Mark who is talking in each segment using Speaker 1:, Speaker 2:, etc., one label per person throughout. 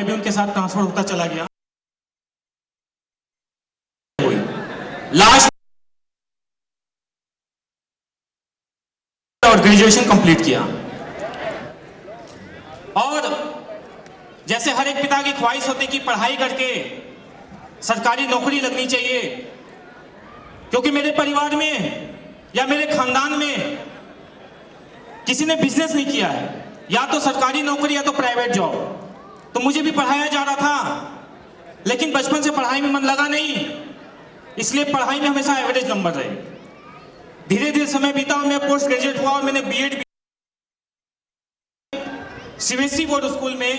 Speaker 1: मैं भी उनके साथ ट्रांसफर होता चला गया। लास्ट और ग्रेजुएशन कंप्लीट किया। और जैसे हर एक पिता की ख्वाहिश होती कि पढ़ाई करके सरकारी नौकरी लगनी चाहिए, क्योंकि मेरे परिवार में या मेरे खानदान में किसी ने बिजनेस नहीं किया है, या तो सरकारी नौकरी या तो प्राइवेट जॉब। तो मुझे भी पढ़ाया जा रहा था, लेकिन बचपन से पढ़ाई में मन लगा नहीं, इसलिए पढ़ाई में हमेशा एवरेज नंबर रहे। धीरे धीरे समय बीता और मैं पोस्ट ग्रेजुएट हुआ और मैंने बीएड सीबीएसई बोर्ड स्कूल में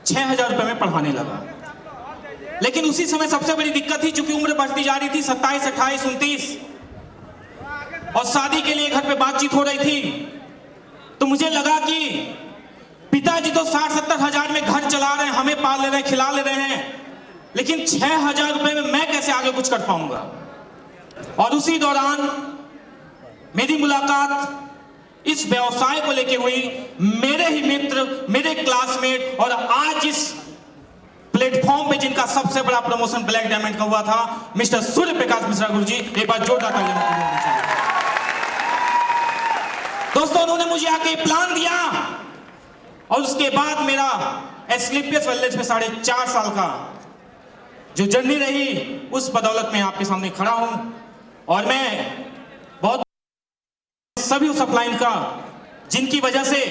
Speaker 1: 6,000 रुपए में पढ़ाने लगा। लेकिन उसी समय सबसे बड़ी दिक्कत थी, चूंकि उम्र बढ़ती जा रही थी, 27, 28, 29, और शादी के लिए घर पे बातचीत हो रही थी। तो मुझे लगा कि पिताजी तो 60-70 हजार में घर चला रहे हैं, हमें पाल ले रहे हैं, खिला ले रहे हैं, लेकिन 6,000 रुपए में मैं कैसे आगे कुछ कर पाऊंगा। और उसी दौरान मेरी मुलाकात इस व्यवसाय को लेके हुई। मेरे ही मित्र, मेरे क्लासमेट, और आज इस प्लेटफॉर्म पे जिनका सबसे बड़ा प्रमोशन ब्लैक डायमंड का हुआ था, मिस्टर सूर्य प्रकाश मिश्रा गुरु जी। एक बार जोरदार तालियां। दोस्तों, उन्होंने मुझे आके प्लान दिया और उसके बाद मेरा एस्क्लेपियस वेलनेस में 4.5 साल का जो जर्नी रही, उस बदौलत में आपके सामने खड़ा हूं। और मैं बहुत सभी उस अपलाइन का जिनकी वजह से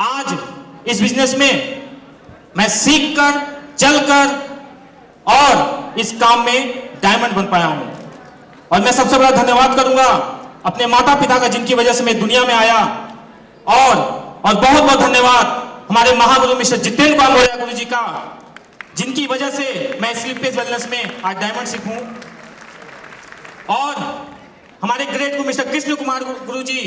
Speaker 1: आज इस बिजनेस में मैं सीख कर, चलकर और इस काम में डायमंड बन पाया हूं। और मैं सबसे बड़ा धन्यवाद करूंगा अपने माता पिता का, जिनकी वजह से मैं दुनिया में आया। और बहुत बहुत धन्यवाद हमारे महागुरु मिस्टर जितेंद्र पाल मौर्य गुरु जी का, जिनकी वजह से मैं स्लीपलेस वेलनेस में आज डायमंड सीखूं। और हमारे ग्रेट गुरु मिस्टर कृष्ण कुमार गुरु जी,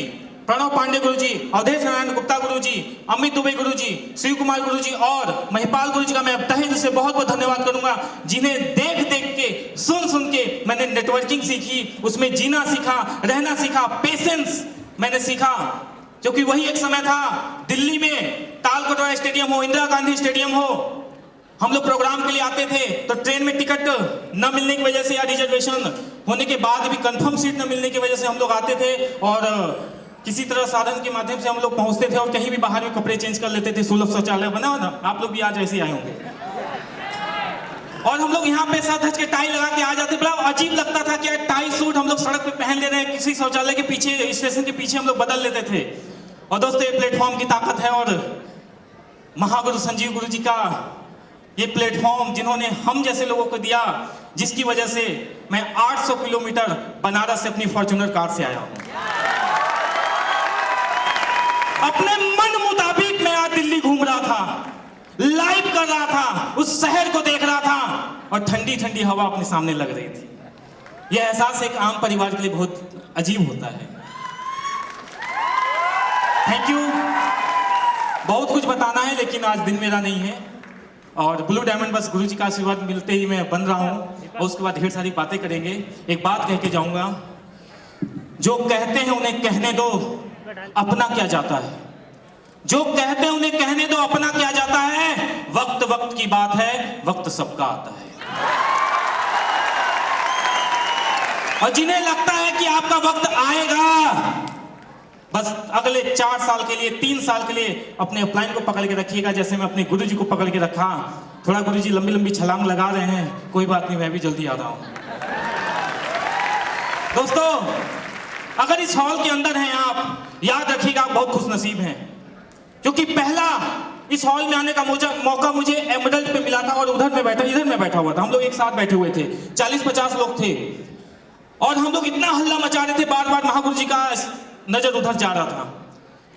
Speaker 1: प्रणव पांडे गुरु जी, अवधेश नारायण गुप्ता गुरु जी, अमित दुबे गुरु जी, शिव कुमार गुरु जी और महिपाल गुरु जी का मैं तहे दिल से बहुत बहुत धन्यवाद करूंगा, जिन्हें देख देख के, सुन सुन के मैंने नेटवर्किंग सीखी, उसमें जीना सीखा, रहना सीखा, पेशेंस मैंने सीखा। क्योंकि वही एक समय था दिल्ली में तालकटोरा स्टेडियम हो, इंदिरा गांधी स्टेडियम हो, हम लोग प्रोग्राम के लिए आते थे तो ट्रेन में टिकट न मिलने की वजह से या रिजर्वेशन होने के बाद भी कंफर्म सीट न मिलने की वजह से हम लोग आते थे और किसी तरह साधन के माध्यम से हम लोग पहुंचते थे और कहीं भी बाहर में कपड़े चेंज कर लेते थे। सुलभ शौचालय बना हो ना, आप लोग भी आज ऐसे आए होंगे। और हम लोग यहाँ पे सर धज के टाई लगा के आ जाते। बड़ा अजीब लगता था कि टाई सूट हम लोग सड़क पे पहन ले रहे हैं, किसी शौचालय के पीछे, स्टेशन के पीछे हम लोग बदल लेते थे। और दोस्तों, ये प्लेटफॉर्म की ताकत है और महागुरु संजीव गुरु जी का ये प्लेटफॉर्म जिन्होंने हम जैसे लोगों को दिया, जिसकी वजह से मैं 800 किलोमीटर बनारस से अपनी फॉर्च्यूनर कार से आया हूं। अपने मन मुताबिक मैं आज दिल्ली घूम रहा था, लाइव कर रहा था, उस शहर को देख रहा था और ठंडी ठंडी हवा अपने सामने लग रही थी। यह एहसास एक आम परिवार के लिए बहुत अजीब होता है। Thank you. बहुत कुछ बताना है लेकिन आज दिन मेरा नहीं है और ब्लू डायमंड बस गुरु जी का आशीर्वाद मिलते ही मैं बन रहा हूं और उसके बाद ढेर सारी बातें करेंगे। एक बात कह के जाऊंगा, जो कहते हैं उन्हें कहने दो, अपना क्या जाता है। जो कहते हैं उन्हें कहने दो, अपना क्या जाता है। वक्त वक्त की बात है, वक्त सबका आता है। और जिन्हें लगता है कि आपका वक्त आएगा, बस अगले 4 साल के लिए, 3 साल के लिए अपने अपलाइन को पकड़ के रखिएगा, जैसे मैं अपने गुरु जी को पकड़ के रखा। थोड़ा गुरु जी लंबी लंबी छलांग लगा रहे हैं, कोई बात नहीं, मैं भी जल्दी आ रहा हूं। दोस्तों, अगर इस हॉल के अंदर हैं आप, याद रखिएगा आप बहुत खुश नसीब हैं, क्योंकि पहला इस हॉल में आने का मौका मुझे एमरल्ड पे मिला था और इधर में बैठा हुआ था। हम लोग एक साथ बैठे हुए थे, 40-50 लोग थे और हम लोग इतना हल्ला मचा रहे थे, बार बार महागुरु जी का नजर उधर जा रहा था।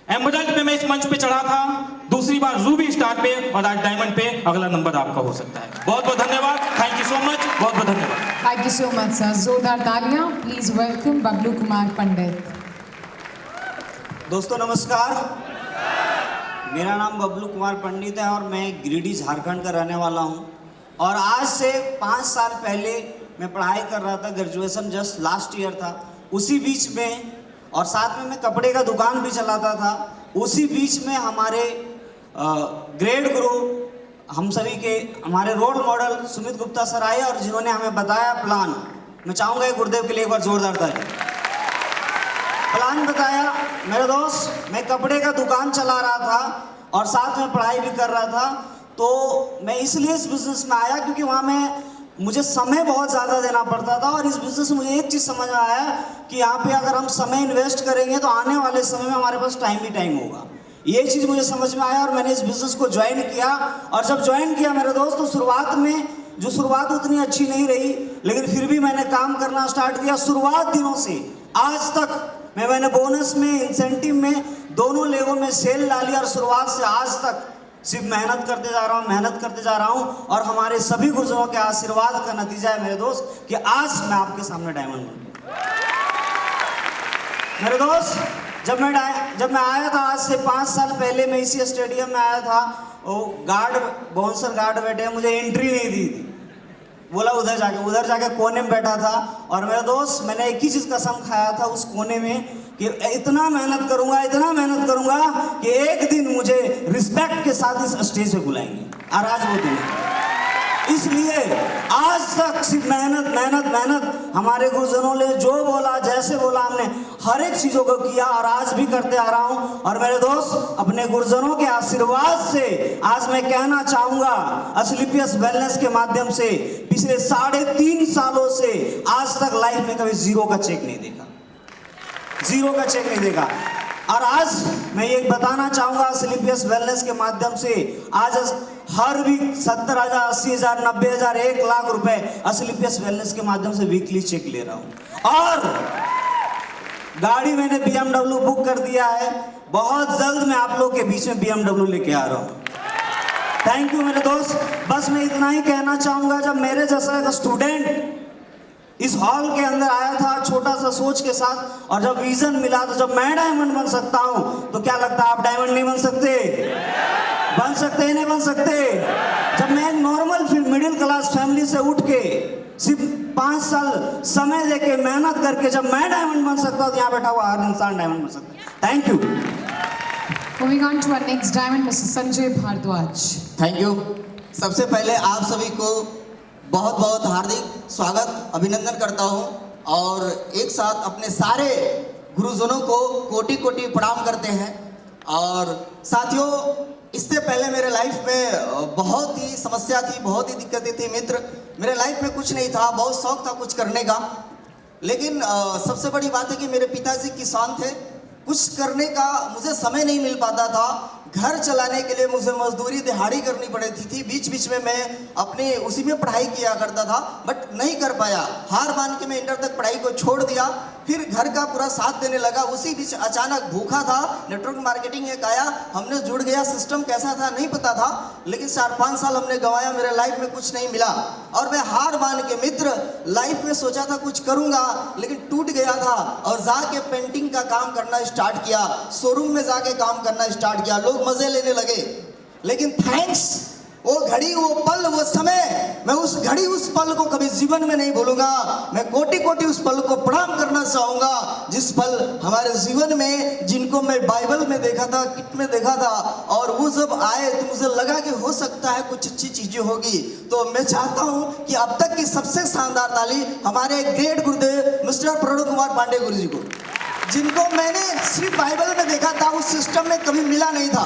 Speaker 1: एमरल्ड पे मैं इस मंच पे चढ़ा था, दूसरी बार रूबी स्टार पे और आज डायमंड पे अगला नंबर आपका हो सकता है। बहुत बहुत धन्यवाद, थैंक यू सो मच, बहुत बहुत धन्यवाद।
Speaker 2: Thank you so much sir, जोरदार तालियां। Please welcome Bablu Kumar Pandit.
Speaker 3: दोस्तों नमस्कार, मेरा नाम बबलू कुमार पंडित है और मैं गिरिडीह झारखंड का रहने वाला हूं। और आज से 5 साल पहले मैं पढ़ाई कर रहा था, ग्रेजुएशन जस्ट लास्ट ईयर था। उसी बीच में और साथ में मैं कपड़े का दुकान भी चलाता था। उसी बीच में हमारे ग्रेट गुरु हम सभी के हमारे role model Sumit Gupta sir आए और जिन्होंने हमें बताया प्लान। मैं चाहूँगा ये गुरुदेव के लिए एक बार जोरदार ताली। प्लान बताया मेरे दोस्त, मैं कपड़े का दुकान चला रहा था और साथ में पढ़ाई भी कर रहा था। तो मैं इसलिए इस बिज़नेस में आया क्योंकि वहाँ में मुझे समय बहुत ज़्यादा देना पड़ता था। और इस बिज़नेस में मुझे एक चीज़ समझ में आया कि यहाँ पे अगर हम समय इन्वेस्ट करेंगे तो आने वाले समय में हमारे पास टाइम ही टाइम होगा। ये चीज़ मुझे समझ में आया और मैंने इस बिज़नेस को ज्वाइन किया। और जब ज्वाइन किया मेरे दोस्त, तो शुरुआत में जो शुरुआत उतनी अच्छी नहीं रही, लेकिन फिर भी मैंने काम करना स्टार्ट किया। शुरुआत दिनों से आज तक मैंने बोनस में, इंसेंटिव में, दोनों लेवल में सेल डाली और शुरुआत से आज तक सिर्फ मेहनत करते जा रहा हूँ, मेहनत करते जा रहा हूँ। और हमारे सभी गुरुजनों के आशीर्वाद का नतीजा है मेरे दोस्त कि आज मैं आपके सामने डायमंड बन गया। मेरे दोस्त, जब मैं आया था आज से 5 साल पहले, मैं इसी स्टेडियम में आया था। वो गार्ड, बाउंसर गार्ड बैठे हैं, मुझे एंट्री नहीं दी थी। बोला उधर जाके कोने में बैठा था। और मेरे दोस्त, मैंने एक ही चीज़ कसम खाया था उस कोने में कि इतना मेहनत करूंगा कि एक दिन मुझे रिस्पेक्ट के साथ इस स्टेज पे बुलाएंगे। और आज वो दिन है। इसलिए आज तक सिर्फ मेहनत हमारे गुरुजनों ने जो बोला, जैसे बोला, हमने हर एक चीज़ों को किया और आज भी करते आ रहा हूँ। और मेरे दोस्त, अपने गुरुजनों के आशीर्वाद से आज मैं कहना चाहूँगा, एस्क्लेपियस वेलनेस के माध्यम से पिछले 3.5 सालों से आज तक लाइफ में कभी जीरो का चेक नहीं देखा। और आज मैं ये बताना चाहूँगा, एस्क्लेपियस वेलनेस के माध्यम से आज हर वीक 70,000, 80,000, 90,000, 1 लाख रुपए एस्क्लेपियस वेलनेस के माध्यम से वीकली चेक ले रहा हूँ। और गाड़ी मैंने BMW बुक कर दिया है। बहुत जल्द मैं आप लोग के बीच में BMW लेके आ रहा हूँ। थैंक यू मेरे दोस्त। बस मैं इतना ही कहना चाहूँगा, जब मेरे जैसा एक स्टूडेंट इस हॉल के अंदर आया था छोटा सा सोच के साथ, और जब विजन मिला, तो जब मैं डायमंड बन सकता हूँ, तो क्या लगता है आप डायमंड नहीं बन सकते? बन सकते हैं, नहीं बन सकते? जब मैं एक नॉर्मल मिडिल क्लास फैमिली से उठ के सिर्फ 5 साल समय देके मेहनत करके जब मैं डायमंड बन सकता हूँ, तो यहाँ बैठा हुआ हर इंसान डायमंड बन सकता है। Thank you.
Speaker 2: Moving on to our next diamond, Mr. Sanjay Bhardwaj.
Speaker 4: Thank you. सबसे पहले आप सभी को बहुत बहुत हार्दिक स्वागत, अभिनंदन करता हूं। और एक साथ अपने सारे गुरुजनों को कोटि कोटि प्रणाम करते हैं। और साथियों, इससे पहले मेरे लाइफ में बहुत ही समस्या थी, बहुत ही दिक्कतें थी मित्र। मेरे लाइफ में कुछ नहीं था, बहुत शौक था कुछ करने का। लेकिन सबसे बड़ी बात है कि मेरे पिताजी किसान थे। कुछ करने का मुझे समय नहीं मिल पाता था। घर चलाने के लिए मुझे मजदूरी दिहाड़ी करनी पड़ती थी। बीच बीच में मैं अपने उसी में पढ़ाई किया करता था, बट नहीं कर पाया। हार मान के मैं इंटर तक पढ़ाई को छोड़ दिया। फिर घर का पूरा साथ देने लगा। उसी बीच अचानक भूखा था, नेटवर्क मार्केटिंग एक आया, हमने जुड़ गया। सिस्टम कैसा था नहीं पता था, लेकिन 4-5 साल हमने गंवाया, मेरे लाइफ में कुछ नहीं मिला। और मैं हार मान के मित्र लाइफ में सोचा था कुछ करूंगा, लेकिन टूट गया था। और जाके पेंटिंग का काम करना स्टार्ट किया, शोरूम में जाके काम करना स्टार्ट किया। लोग मजे लेने लगे। लेकिन थैंक्स, वो घड़ी, वो पल, वो समय, मैं उस घड़ी, उस पल को कभी जीवन में नहीं भूलूंगा। मैं कोटि कोटि उस पल को प्रणाम करना चाहूंगा, जिस पल हमारे जीवन में, जिनको मैं बाइबल में देखा था, किट में देखा था, और वो जब आए तो मुझे लगा कि हो सकता है कुछ अच्छी चीजें होगी। तो मैं चाहता हूं कि अब तक की सबसे शानदार ताली हमारे ग्रेट गुरुदेव मिस्टर प्रणव कुमार पांडे गुरु जी को, जिनको मैंने सिर्फ बाइबल में देखा था, उस सिस्टम में कभी मिला नहीं था।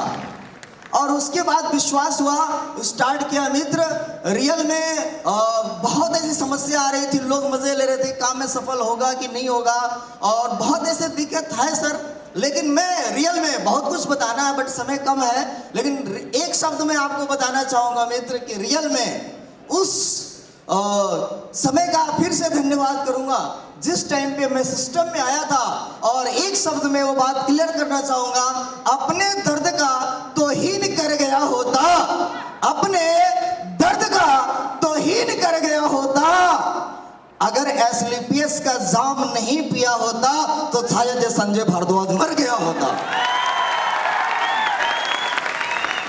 Speaker 4: और उसके बाद विश्वास हुआ, स्टार्ट किया मित्र। रियल में बहुत ऐसी समस्या आ रही थी, लोग मजे ले रहे थे, काम में सफल होगा कि नहीं होगा, और बहुत ऐसे दिक्कत है सर। लेकिन मैं रियल में बहुत कुछ बताना है, बट समय कम है। लेकिन एक शब्द में आपको बताना चाहूँगा मित्र कि रियल में उस समय का फिर से धन्यवाद करूँगा, जिस टाइम पे मैं सिस्टम में आया था। और एक शब्द में वो बात क्लियर करना चाहूँगा, अपने दर्द का तो हीन कर गया होता, अपने दर्द का तो हीन कर गया होता। अगर एस्क्लेपियस का जाम नहीं पिया होता तो शायद संजय भारद्वाज मर गया होता।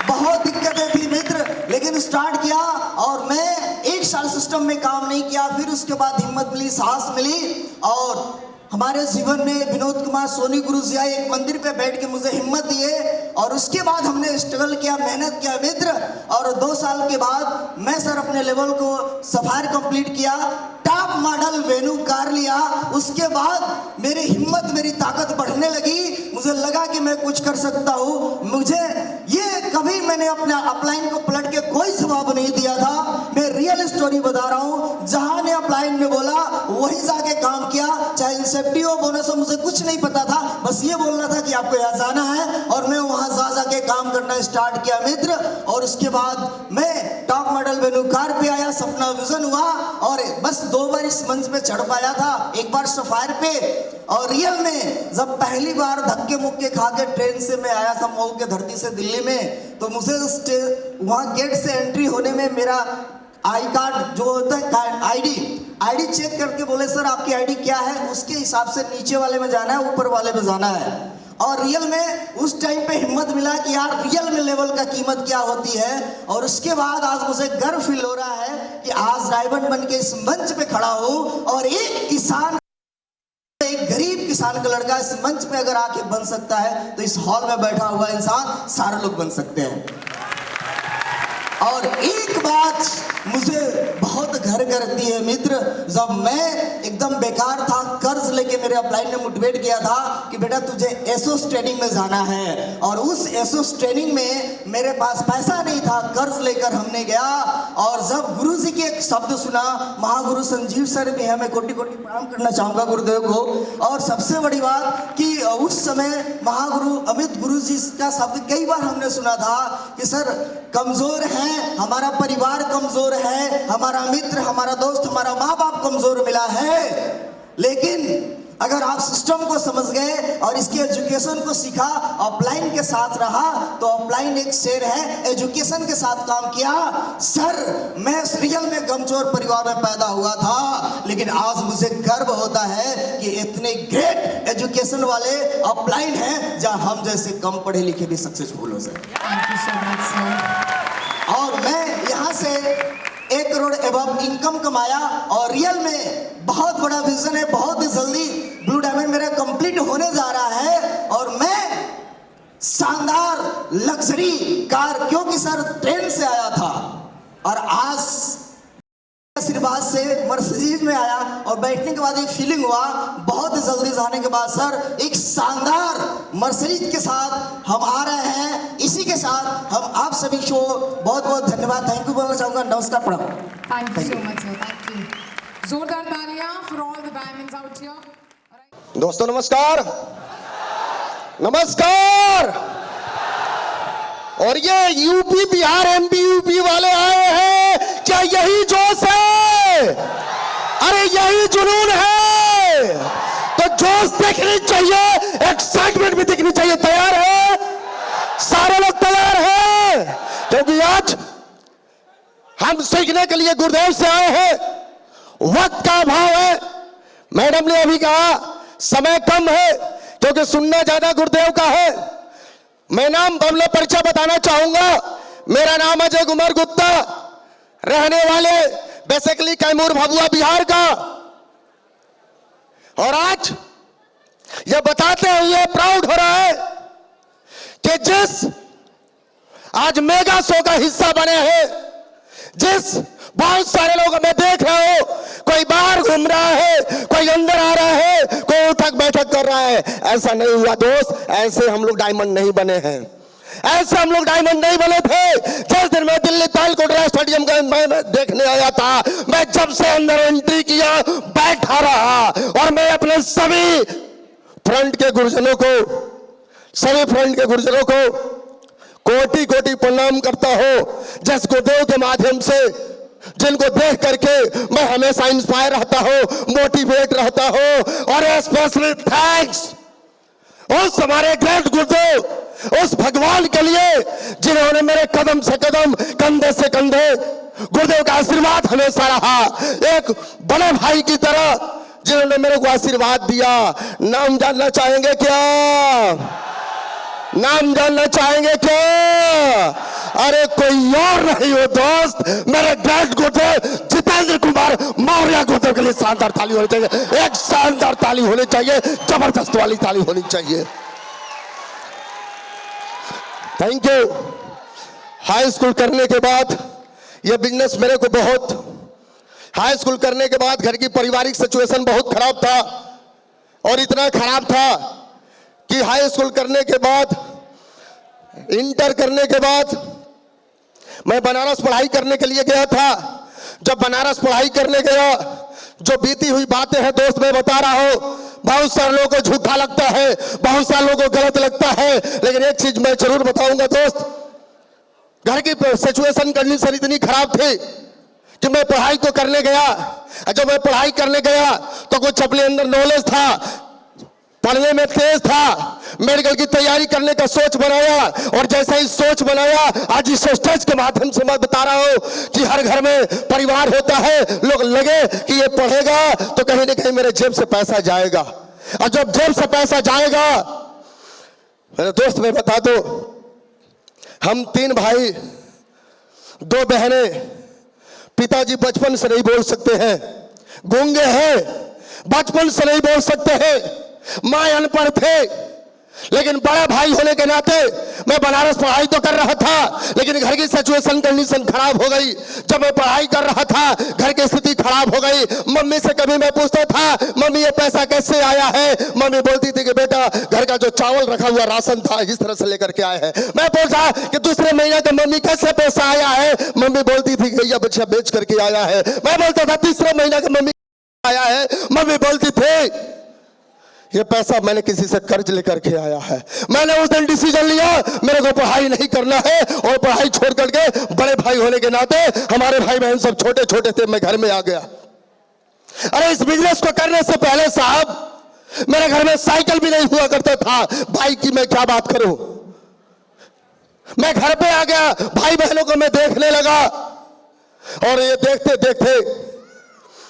Speaker 4: बहुत दिक्कतें थी मित्र, लेकिन स्टार्ट किया। और मैं 1 साल सिस्टम में काम नहीं किया, फिर उसके बाद हिम्मत मिली, साहस मिली, और हमारे जीवन में विनोद कुमार सोनी गुरु जी आए, एक मंदिर पे बैठ के मुझे हिम्मत दिए और उसके बाद हमने स्ट्रगल किया, मेहनत किया मित्र। और 2 साल के बाद मैं सर अपने लेवल को सफायर कंप्लीट किया, टॉप मॉडल वेन्यू कार लिया। उसके बाद मेरी हिम्मत, मेरी ताकत बढ़ने लगी, मुझे लगा कि मैं कुछ कर सकता हूँ। मुझे ये कभी मैंने अपने अपलाइन को पलट के कोई जवाब नहीं दिया था, मैं रियल स्टोरी बता रहा हूँ। जहाँ ने अपलाइन में बोला वहीं जाके काम किया, चाहे इंसेप्टी हो, बोनस हो, मुझे कुछ नहीं पता था, बस ये बोलना था कि आपको यहाँ जाना है और मैं वहाँ जाके काम करना स्टार्ट किया मित्र। और उसके बाद मैं टॉप मॉडल वेन्यू कार पे आया, सपना विजन हुआ और बस 2 बार इस मंच पे चढ़ पाया था, एक बार सफायर पे और रियल में जब पहली बार धक्के मुक्के खा के ट्रेन से मैं आया था मऊ के धरती से दिल्ली में, तो मुझे वहाँ गेट से एंट्री होने में मेरा आई कार्ड जो होता है आईडी चेक करके बोले सर आपकी आईडी क्या है, उसके हिसाब से नीचे वाले में जाना है, ऊपर वाले में जाना है। और रियल में उस टाइम पे हिम्मत मिला कि यार रियल में लेवल का कीमत क्या होती है। और उसके बाद आज मुझे गर्व फील हो रहा है कि आज डायमंड बन के इस मंच पे खड़ा हूँ और एक किसान, एक गरीब किसान का लड़का इस मंच पे अगर आके बन सकता है तो इस हॉल में बैठा हुआ इंसान सारे लोग बन सकते हैं। और एक बात मुझे बहुत घर करती है मित्र, जब मैं एकदम बेकार था, कर्ज लेके मेरे अपलाइन ने मोटिवेट किया था कि बेटा तुझे एसोस ट्रेनिंग में जाना है, और उस एसोस ट्रेनिंग में मेरे पास पैसा नहीं था, कर्ज लेकर हमने गया। और जब गुरु जी के एक शब्द सुना, महागुरु संजीव सर भी है, मैं कोटि कोटि प्रणाम करना चाहूँगा गुरुदेव को। और सबसे बड़ी बात कि उस समय महागुरु अमित गुरु जी का शब्द कई बार हमने सुना था कि सर कमजोर हैं, हमारा परिवार कमजोर है, हमारा मित्र, हमारा दोस्त, हमारा माँ बाप कमजोर मिला है, लेकिन अगर आप सिस्टम को समझ गए और इसकी एजुकेशन को सीखा, ऑफलाइन के साथ रहा, तो ऑफलाइन एक शेर है, एजुकेशन के साथ काम किया। सर मैं रियल में कमजोर परिवार में पैदा हुआ था, लेकिन आज मुझे गर्व होता है कि इतने ग्रेट एजुकेशन वाले ऑफलाइन हैं जहां हम जैसे कम पढ़े लिखे भी सक्सेसफुल हो सके।
Speaker 2: Thank you so much, sir.
Speaker 4: और मैं यहाँ से 1 करोड़ एबव इनकम कमाया और रियल में बहुत बड़ा विजन है, बहुत ही जल्दी ब्लू डायमंड मेरा कंप्लीट होने जा रहा है। और मैं शानदार लग्जरी कार, क्योंकि सर ट्रेन से आया था और आज आशीर्वाद से मर्सिडीज में आया और बैठने के बाद एक फीलिंग हुआ, बहुत ही जल्दी जाने के बाद सर एक शानदार मर्सिडीज के साथ हम आ रहे हैं। इसी के साथ हम आप सभी को बहुत बहुत धन्यवाद, थैंक यू बोलना चाहूँगा। नमस्कार, प्रणाम।
Speaker 2: Thank you so much, sir. Thank you. जोरदार तालियां for all the diamonds out here.
Speaker 5: दोस्तों नमस्कार, नमस्कार। और ये यूपी बिहार एमपी यूपी वाले आए हैं, क्या यही जोश है? अरे यही जुनून है, तो जोश देखनी चाहिए, एक्साइटमेंट भी दिखनी चाहिए। तैयार है? सारे लोग तैयार हैं? क्योंकि आज हम सीखने के लिए गुरुदेव से आए हैं, वक्त का अभाव है। मैडम ने अभी कहा समय कम है, क्योंकि सुनना ज्यादा गुरुदेव का है। मैं नाम बमले परिचय बताना चाहूंगा। मेरा नाम अजय कुमार गुप्ता, रहने वाले बेसिकली कैमूर भभुआ बिहार का। और आज यह बताते हुए प्राउड हो रहा है कि जिस आज मेगा शो का हिस्सा बने हैं, जिस बहुत सारे लोग हमें देख रहे हो, कोई बाहर घूम रहा है, कोई अंदर आ रहा है, कोई उठक बैठक कर रहा है, ऐसा नहीं हुआ दोस्त। ऐसे हम लोग डायमंड नहीं बने हैं, ऐसे हम लोग डायमंड नहीं बने थे। जिस दिन मैं दिल्ली तालकोटरा स्टेडियम का मैं देखने आया था, मैं जब से अंदर एंट्री किया बैठा रहा, और मैं अपने सभी फ्रंट के गुरुजनों को, सभी फ्रंट के गुरुजनों को कोटि कोटि प्रणाम करता हूं, जिस गुरुदेव के माध्यम से जिनको देख करके मैं हमेशा इंस्पायर रहता हूं, मोटिवेट रहता हूं। और स्पेशली थैंक्स उस हमारे ग्रेट गुरुदेव, उस भगवान के लिए जिन्होंने मेरे कदम से कदम, कंधे से कंधे, गुरुदेव का आशीर्वाद हमेशा रहा, एक बड़े भाई की तरह जिन्होंने मेरे को आशीर्वाद दिया। नाम जानना चाहेंगे क्या? नाम जानना चाहेंगे क्या? अरे कोई और नहीं हो दोस्त, मेरे ग्रैंड गुरुदेव जितेंद्र कुमार मौर्य गुरुदेव के लिए शानदार ताली होनी चाहिए। एक शानदार ताली होनी चाहिए, जबरदस्त वाली ताली होनी चाहिए। Thank you. हाई स्कूल करने के बाद यह बिजनेस मेरे को बहुत, हाई स्कूल करने के बाद घर की पारिवारिक सिचुएशन बहुत खराब था, और इतना खराब था कि हाई स्कूल करने के बाद, इंटर करने के बाद मैं बनारस पढ़ाई करने के लिए गया था। जब बनारस पढ़ाई करने गया, जो बीती हुई बातें हैं दोस्त मैं बता रहा हूं, बहुत सारे लोगों को झूठा लगता है, बहुत सारे लोगों को गलत लगता है, लेकिन एक चीज मैं जरूर बताऊंगा दोस्त, घर की सिचुएशन कंडीशन इतनी खराब थी कि मैं पढ़ाई तो करने गया। जब मैं पढ़ाई करने गया तो कुछ अपने अंदर नॉलेज था, पढ़ने में तेज था, मेडिकल की तैयारी करने का सोच बनाया, और जैसा ही सोच बनाया, आज इस स्टेज के माध्यम से मैं बता रहा हूं कि हर घर में परिवार होता है, लोग लगे कि ये पढ़ेगा तो कहीं ना कहीं मेरे जेब से पैसा जाएगा, और जब जेब से पैसा जाएगा, मेरे दोस्त मैं बता दो, हम 3 भाई 2 बहनें, पिताजी बचपन से नहीं बोल सकते हैं, गूंगे हैं, बचपन से नहीं बोल सकते हैं, मां अनपढ़ थे, लेकिन बड़ा भाई होने के नाते मैं बनारस पढ़ाई तो कर रहा था, लेकिन घर की सिचुएशन कंडीशन खराब हो गई। जब मैं पढ़ाई कर रहा था, घर की स्थिति खराब हो गई। मम्मी से कभी मैं पूछता था, मम्मी ये पैसा कैसे आया है? मम्मी बोलती थी कि बेटा घर का जो चावल रखा हुआ राशन था, इस तरह से लेकर के आए हैं। मैं पूछा कि दूसरे महीने का मम्मी कैसे पैसा आया है? मम्मी बोलती थी कि ये बच्चा बेच करके आया है। मैं बोलता था तीसरे महीने का मम्मी आया है, मम्मी बोलती थी ये पैसा मैंने किसी से कर्ज लेकर के आया है। मैंने उस दिन डिसीजन लिया, मेरे को पढ़ाई नहीं करना है, और पढ़ाई छोड़ करके बड़े भाई होने के नाते, हमारे भाई बहन सब छोटे छोटे थे, मैं घर में आ गया। अरे इस बिजनेस को करने से पहले साहब मेरे घर में साइकिल भी नहीं हुआ करता था, बाइक की मैं क्या बात करूं। मैं घर पे आ गया, भाई बहनों को मैं देखने लगा, और ये देखते देखते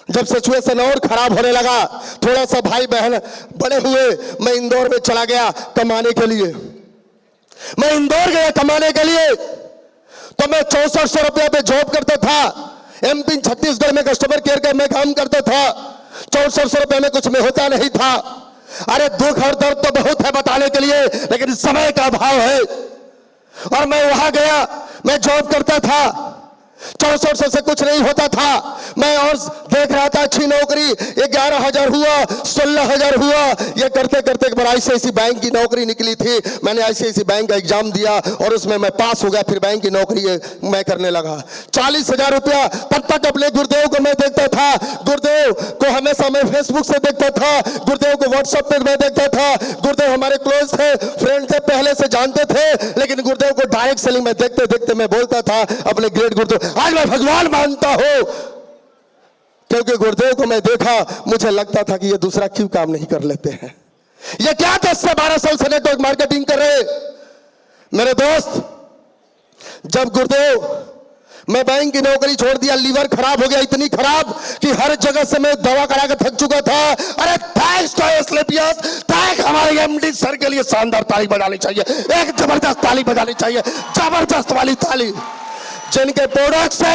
Speaker 5: जब सिचुएशन और खराब होने लगा, थोड़ा सा भाई बहन बड़े हुए, मैं इंदौर में चला गया कमाने के लिए। मैं इंदौर गया कमाने के लिए, तो मैं 6400 रुपया पे जॉब करता था। MP छत्तीसगढ़ में कस्टमर केयर का मैं काम करता था। 6400 रुपये में कुछ में होता नहीं था। अरे दुख और दर्द तो बहुत है बताने के लिए, लेकिन समय का अभाव है। और मैं वहां गया, मैं जॉब करता था, 6400 से कुछ नहीं होता था। मैं और देख रहा था अच्छी नौकरी, 11,000 हुआ, 16,000 हुआ, ये करते करते एक बार ICICI बैंक की नौकरी निकली थी। मैंने ICICI बैंक का एग्जाम दिया और उसमें मैं पास हो गया। फिर बैंक की नौकरी मैं करने लगा। 40,000 रुपया। तब तक अपने गुरुदेव को मैं देखता था, गुरुदेव को हमेशा मैं फेसबुक से देखता था, गुरुदेव को व्हाट्सएप पे मैं देखता था। गुरुदेव हमारे क्लोज थे, फ्रेंड थे, पहले से जानते थे, लेकिन गुरुदेव को डायरेक्ट सेलिंग में देखते देखते मैं बोलता था अपने ग्रेट गुरुदेव, आज मैं भगवान मानता हूं, क्योंकि गुरुदेव को मैं देखा, मुझे लगता था कि ये दूसरा क्यों काम नहीं कर लेते हैं। ये क्या 10 से 12 साल से नेटवर्क मार्केटिंग कर रहे मेरे दोस्त। जब गुरुदेव मैं बैंक की नौकरी छोड़ दिया, लीवर खराब हो गया, इतनी खराब कि हर जगह से मैं दवा करा के थक चुका था। अरे थैंक्स टू एस्क्लेपियस, थैंक हमारे MD सर के लिए शानदार ताली बजानी चाहिए, एक जबरदस्त ताली बजानी चाहिए, जबरदस्त वाली ताली। जिनके प्रोडक्ट से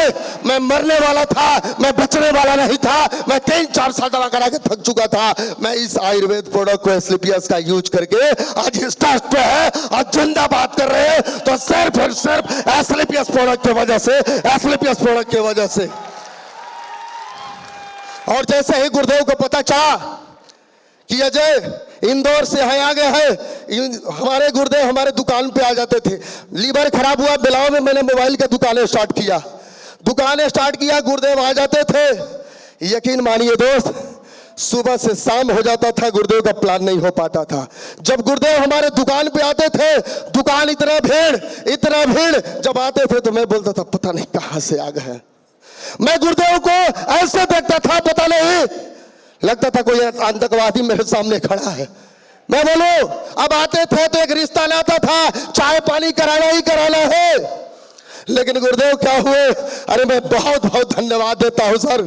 Speaker 5: मैं मरने वाला था, मैं बचने वाला नहीं था, मैं 3-4 साल दवा करा के थक चुका था। मैं इस आयुर्वेद प्रोडक्ट को एस्क्लेपियस का यूज करके आज स्टार्ट पे है और जिंदाबाद कर रहे हैं, तो सिर्फ और सिर्फ एस्क्लेपियस प्रोडक्ट की वजह से, एस्क्लेपियस प्रोडक्ट की वजह से। और जैसे ही गुरुदेव को पता चला कि अजय इंदौर से है आ गया है, हमारे गुरुदेव हमारे दुकान पे आ जाते थे। लीवर खराब हुआ, बिलाव में मैंने मोबाइल का दुकानें स्टार्ट किया, गुरुदेव आ जाते थे। यकीन मानिए दोस्त, सुबह से शाम हो जाता था, गुरुदेव का प्लान नहीं हो पाता था। जब गुरुदेव हमारे दुकान पे आते थे, दुकान इतना भीड़, जब आते थे तो मैं बोलता था पता नहीं कहां से आ गए। मैं गुरुदेव को ऐसे देखता था, पता नहीं, लगता था कोई आतंकवादी मेरे सामने खड़ा है। मैं बोलो, अब आते थे तो एक रिश्ता लाता था, चाय पानी कराना ही कराना है। लेकिन गुरुदेव क्या हुए, अरे मैं बहुत बहुत धन्यवाद देता हूं सर,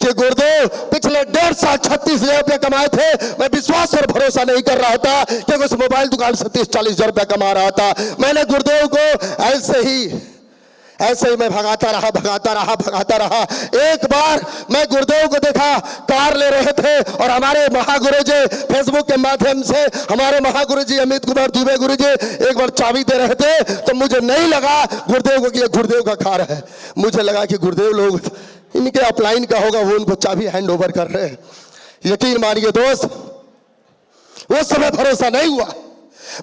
Speaker 5: कि गुरुदेव पिछले 1.5 साल 36,000 रुपये कमाए थे। मैं विश्वास और भरोसा नहीं कर रहा था क्योंकि उस मोबाइल दुकान से 30-40 रुपये कमा रहा था। मैंने गुरुदेव को ऐसे ही मैं भगाता रहा। एक बार मैं गुरुदेव को देखा, कार ले रहे थे और हमारे महागुरु जी फेसबुक के माध्यम से हमारे महागुरु जी अमित कुमार दुबे गुरु जी एक बार चाबी दे रहे थे, तो मुझे नहीं लगा गुरुदेव को कि ये गुरुदेव का कार है। मुझे लगा कि गुरुदेव लोग इनके अपलाइन का होगा, वो उनको चाबी हैंड ओवर कर रहे हैं। यकीन मानिए दोस्त, उस समय भरोसा नहीं हुआ,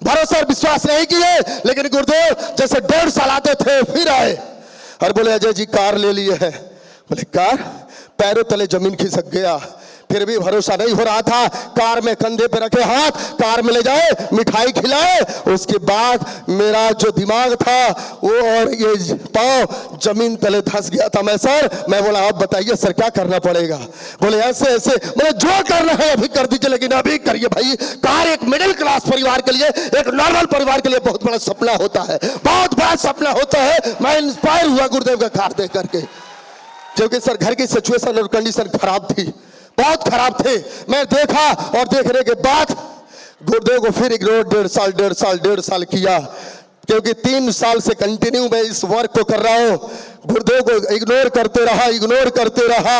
Speaker 5: भरोसा और विश्वास नहीं किए। लेकिन गुरुदेव जैसे 1.5 साल आते थे फिर आए और बोले अजय जी कार ले लिए हैं। बोले कार? पैरों तले जमीन खिसक गया। फिर भी भरोसा नहीं हो रहा था। कार में कंधे पे रखे हाथ, कार में ले जाए, मिठाई खिलाए। उसके बाद मेरा जो दिमाग था वो और ये पांव जमीन तले धंस गया था। मैं बोला आप बताइए सर क्या करना पड़ेगा? बोले ऐसे बोले जो करना है अभी कर दीजिए, लेकिन अभी करिए भाई। कार एक मिडिल क्लास परिवार के लिए, एक नॉर्मल परिवार के लिए बहुत बड़ा सपना होता है, बहुत बड़ा सपना होता है। मैं इंस्पायर हुआ गुरुदेव का कार देख करके, क्योंकि सर घर की सिचुएशन और कंडीशन खराब थी, बहुत खराब थे। मैं देखा और देखने के बाद गुरुदेव को फिर इग्नोर 1.5 साल किया, क्योंकि 3 साल से कंटिन्यू मैं इस वर्क को कर रहा हूं। गुरुदेव को इग्नोर करते रहा।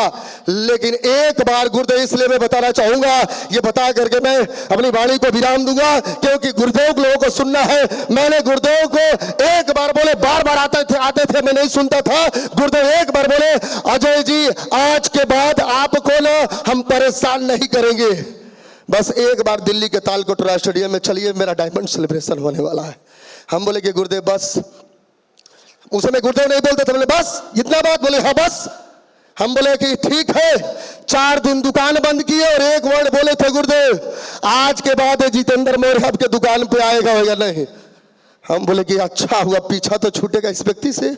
Speaker 5: लेकिन एक बार गुरुदेव, इसलिए मैं बताना चाहूंगा, ये बता करके मैं अपनी वाणी को विराम दूंगा, क्योंकि गुरुदेव लोगों को सुनना है। मैंने गुरुदेव को एक बार बोले, बार आते थे मैं नहीं सुनता था। गुरुदेव एक बार बोले अजय जी आज के बाद आपको ना हम परेशान नहीं करेंगे, बस एक बार दिल्ली के तालकटोरा स्टेडियम में चलिए, मेरा डायमंड सेलिब्रेशन होने वाला है। हम बोले कि गुरुदेव बस। उस समय गुरुदेव नहीं बोलते थे, बोले बस इतना बात? बोले हाँ बस। हम बोले कि ठीक है। 4 दिन दुकान बंद किए और एक वर्ड बोले थे गुरुदेव, आज के बाद जितेंद्र मौर्य आपके दुकान पे आएगा या नहीं? हम बोले कि अच्छा हुआ, पीछा तो छूटेगा इस व्यक्ति से,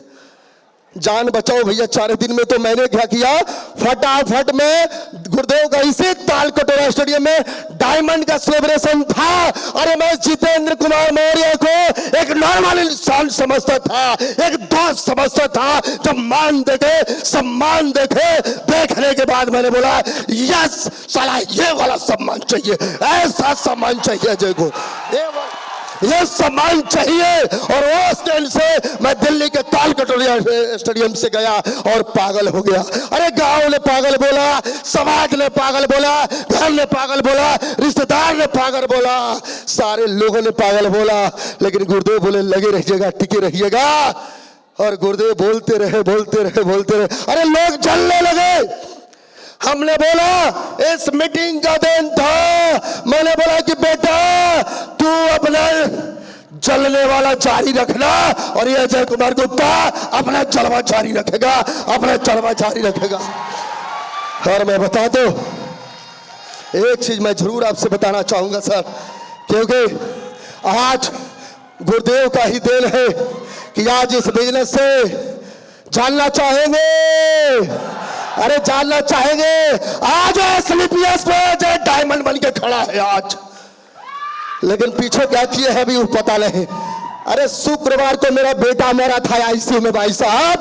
Speaker 5: जान बचाओ भैया। 4 दिन में तो मैंने क्या किया, फटाफट में गुरुदेव का इसी तालकटोरा स्टेडियम में डायमंड का सेलिब्रेशन था। अरे मैं जितेंद्र कुमार मौर्य को एक नॉर्मल इंसान समझता था, एक दोस्त समझता था। जब मान देखे, सम्मान देखे, देखने के बाद मैंने बोला यस साला ये वाला सम्मान चाहिए, ऐसा सम्मान चाहिए अजय को, ये सम्मान चाहिए। और उस दिन से मैं दिल्ली के तालकटोरा स्टेडियम से गया और पागल हो गया। अरे गांव ने पागल बोला, समाज ने पागल बोला, घर ने पागल बोला, रिश्तेदार ने पागल बोला, सारे लोगों ने पागल बोला। लेकिन गुरुदेव बोले लगे रहिएगा, टिके रहिएगा। और गुरुदेव बोलते रहे। अरे लोग जलने लगे। हमने बोला इस मीटिंग का दिन था, मैंने बोला कि बेटा तू अपना जलने वाला जारी रखना, और ये अजय कुमार गुप्ता अपना जलवा जारी रखेगा। और मैं बता दो एक चीज मैं जरूर आपसे बताना चाहूंगा सर, क्योंकि आज गुरुदेव का ही देन है कि आज इस बिजनेस से जानना चाहेंगे आज एसलीपीएस पे जो डायमंड बन के खड़ा है आज। लेकिन पीछे क्या किए है अभी पता नहीं। अरे शुक्रवार को मेरा बेटा मरा था आईसीयू में, भाई साहब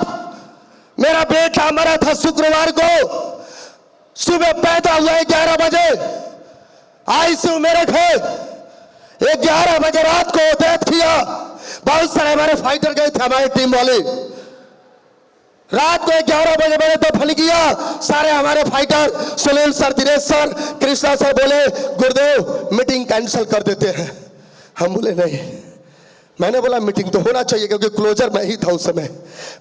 Speaker 5: मेरा बेटा मरा था शुक्रवार को। सुबह पैदा हुआ 11 बजे, आईसीयू में रखे, 11 बजे रात को डेथ किया। बहुत सारे हमारे फाइटर गए थे, हमारी टीम वाले। रात को 11 बजे मैंने तो फल किया। सारे हमारे fighter Sunil sir, Dinesh sir, Krishna sir बोले गुरुदेव मीटिंग कैंसिल कर देते हैं। हम बोले नहीं। मैंने बोला मीटिंग तो होना चाहिए, क्योंकि क्लोजर मैं ही था उस समय।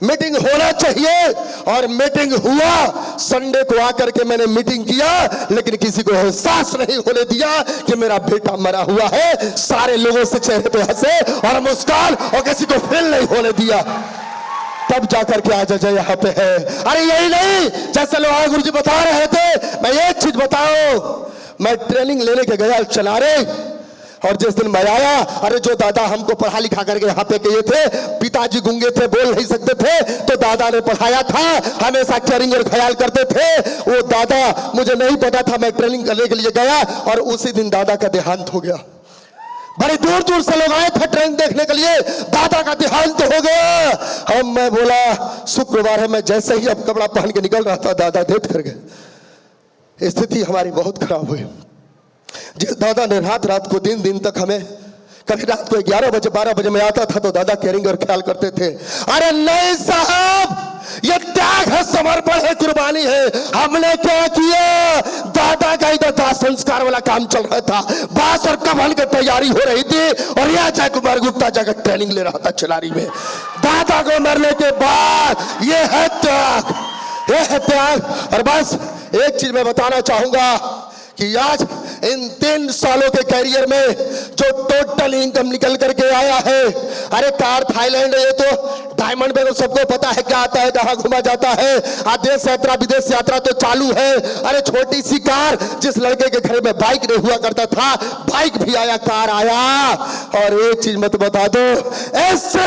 Speaker 5: मीटिंग होना चाहिए और मीटिंग हुआ। संडे को आकर के मैंने मीटिंग किया, लेकिन किसी को एहसास नहीं होने दिया कि मेरा बेटा मरा हुआ है। सारे लोगों से चेहरे पे हंसे और मुस्कान, और किसी को फील नहीं होने दिया। तब जाकर के आज अजय यहाँ पे है। अरे यही नहीं, जैसे लोहार गुरुजी बता रहे थे, मैं एक चीज बताऊं, मैं ट्रेनिंग लेने के गया चनारे, और जिस दिन मैं आया, अरे जो दादा हमको पढ़ा लिखा करके यहाँ पे गए थे, पिताजी गूंगे थे, बोल नहीं सकते थे, तो दादा ने पढ़ाया था, हमेशा केयरिंग और ख्याल करते थे। वो दादा मुझे नहीं पता था, मैं ट्रेनिंग करने के लिए गया और उसी दिन दादा का देहांत हो गया। बड़ी दूर दूर से लोग आए थे ट्रेन देखने के लिए। दादा का देहांत हो गया। अब मैं बोला शुक्रवार है, मैं जैसे ही अब कपड़ा पहन के निकल रहा था, दादा डेथ कर गए। स्थिति हमारी बहुत खराब हुई। जिस दादा ने रात रात को दिन तक हमें, कभी रात को 11 बजे 12 बजे में आता था तो दादा केयरिंग और ख्याल करते थे। अरे नहीं साहब, ये त्याग है, समर्पण है, कुर्बानी है। हमने क्या किया, दादा का इधर दाह संस्कार वाला काम चल रहा था, बांस और कफन की तैयारी हो रही थी और यह अजय कुमार गुप्ता जाकर ट्रेनिंग ले रहा था चिलारी में। दादा को मरने के बाद ये है त्याग, ये है त्याग। और बस एक चीज मैं बताना चाहूंगा कि आज इन 3 सालों के कैरियर में जो टोटल इनकम निकल करके आया है, अरे कार थाईलैंड, ये तो डायमंड में तो सबको पता है क्या आता है, जहां घुमा जाता है। देश यात्रा विदेश यात्रा तो चालू है। अरे छोटी सी कार, जिस लड़के के घर में बाइक नहीं हुआ करता था, बाइक भी आया, कार आया। और एक चीज मत बता दो, ऐसे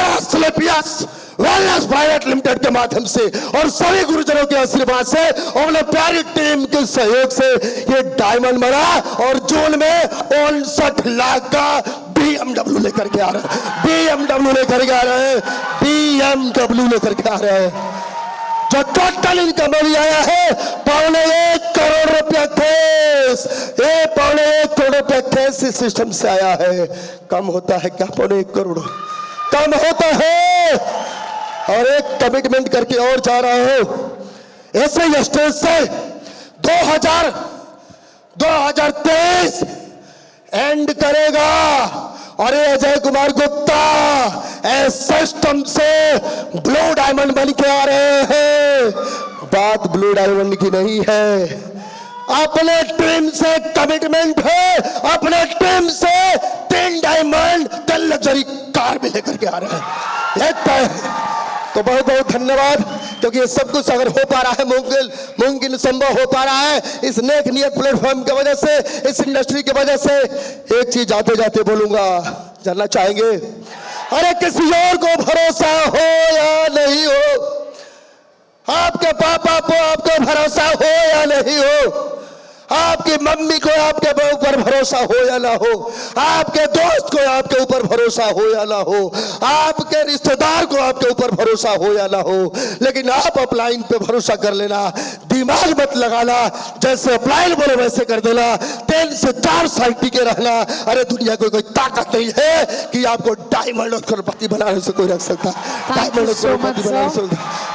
Speaker 5: वेलनेस प्राइवेट लिमिटेड के माध्यम से और सभी गुरुजनों के आशीर्वाद से और अपने प्यारी टीम के सहयोग से ये डायमंड बना और जून में 59 लाख का BMW लेकर के आ रहे हैं, BMW लेकर के आ रहे हैं, BMW लेकर के आ रहे हैं। जो टोटल इनकम अभी आया है 1.25 करोड़ रुपया केस, ये 1.25 करोड़ रुपया केस इस सिस्टम से आया है। कम होता है क्या 1.25 करोड़? कम होता है। और एक कमिटमेंट करके और जा रहा हूं, ऐसे स्टेज से 2023 एंड करेगा। और ये अजय कुमार गुप्ता इस सिस्टम से ब्लू डायमंड बन के आ रहे हैं। बात ब्लू डायमंड की नहीं है, अपने टीम से कमिटमेंट है, अपने टीम से 3 डायमंड 10 लग्जरी कार भी लेकर के आ रहे हैं। तो बहुत बहुत धन्यवाद, क्योंकि ये सब कुछ अगर हो पा रहा है, मुमकिन संभव हो पा रहा है इस नेक नियत प्लेटफॉर्म की वजह से, इस इंडस्ट्री की वजह से। एक चीज जाते जाते बोलूंगा, जानना चाहेंगे, अरे किसी और को भरोसा हो या नहीं हो, आपके पापा को आपको भरोसा हो या नहीं हो, आपकी मम्मी को आपके ऊपर भरोसा हो या ना हो, आपके दोस्त को आपके ऊपर भरोसा हो या ना हो, आपके रिश्तेदार को आपके ऊपर भरोसा हो या ना हो, लेकिन आप अपलाइन पे भरोसा कर लेना, दिमाग मत लगाना, जैसे अपलाइन बोले वैसे कर देना, 3 से 4 साल टिके रहना। अरे दुनिया को कोई ताकत नहीं है कि आपको डायमंड और करोड़पति बनाने से कोई रख सकता, डायमंड और करोड़पति बनाने से।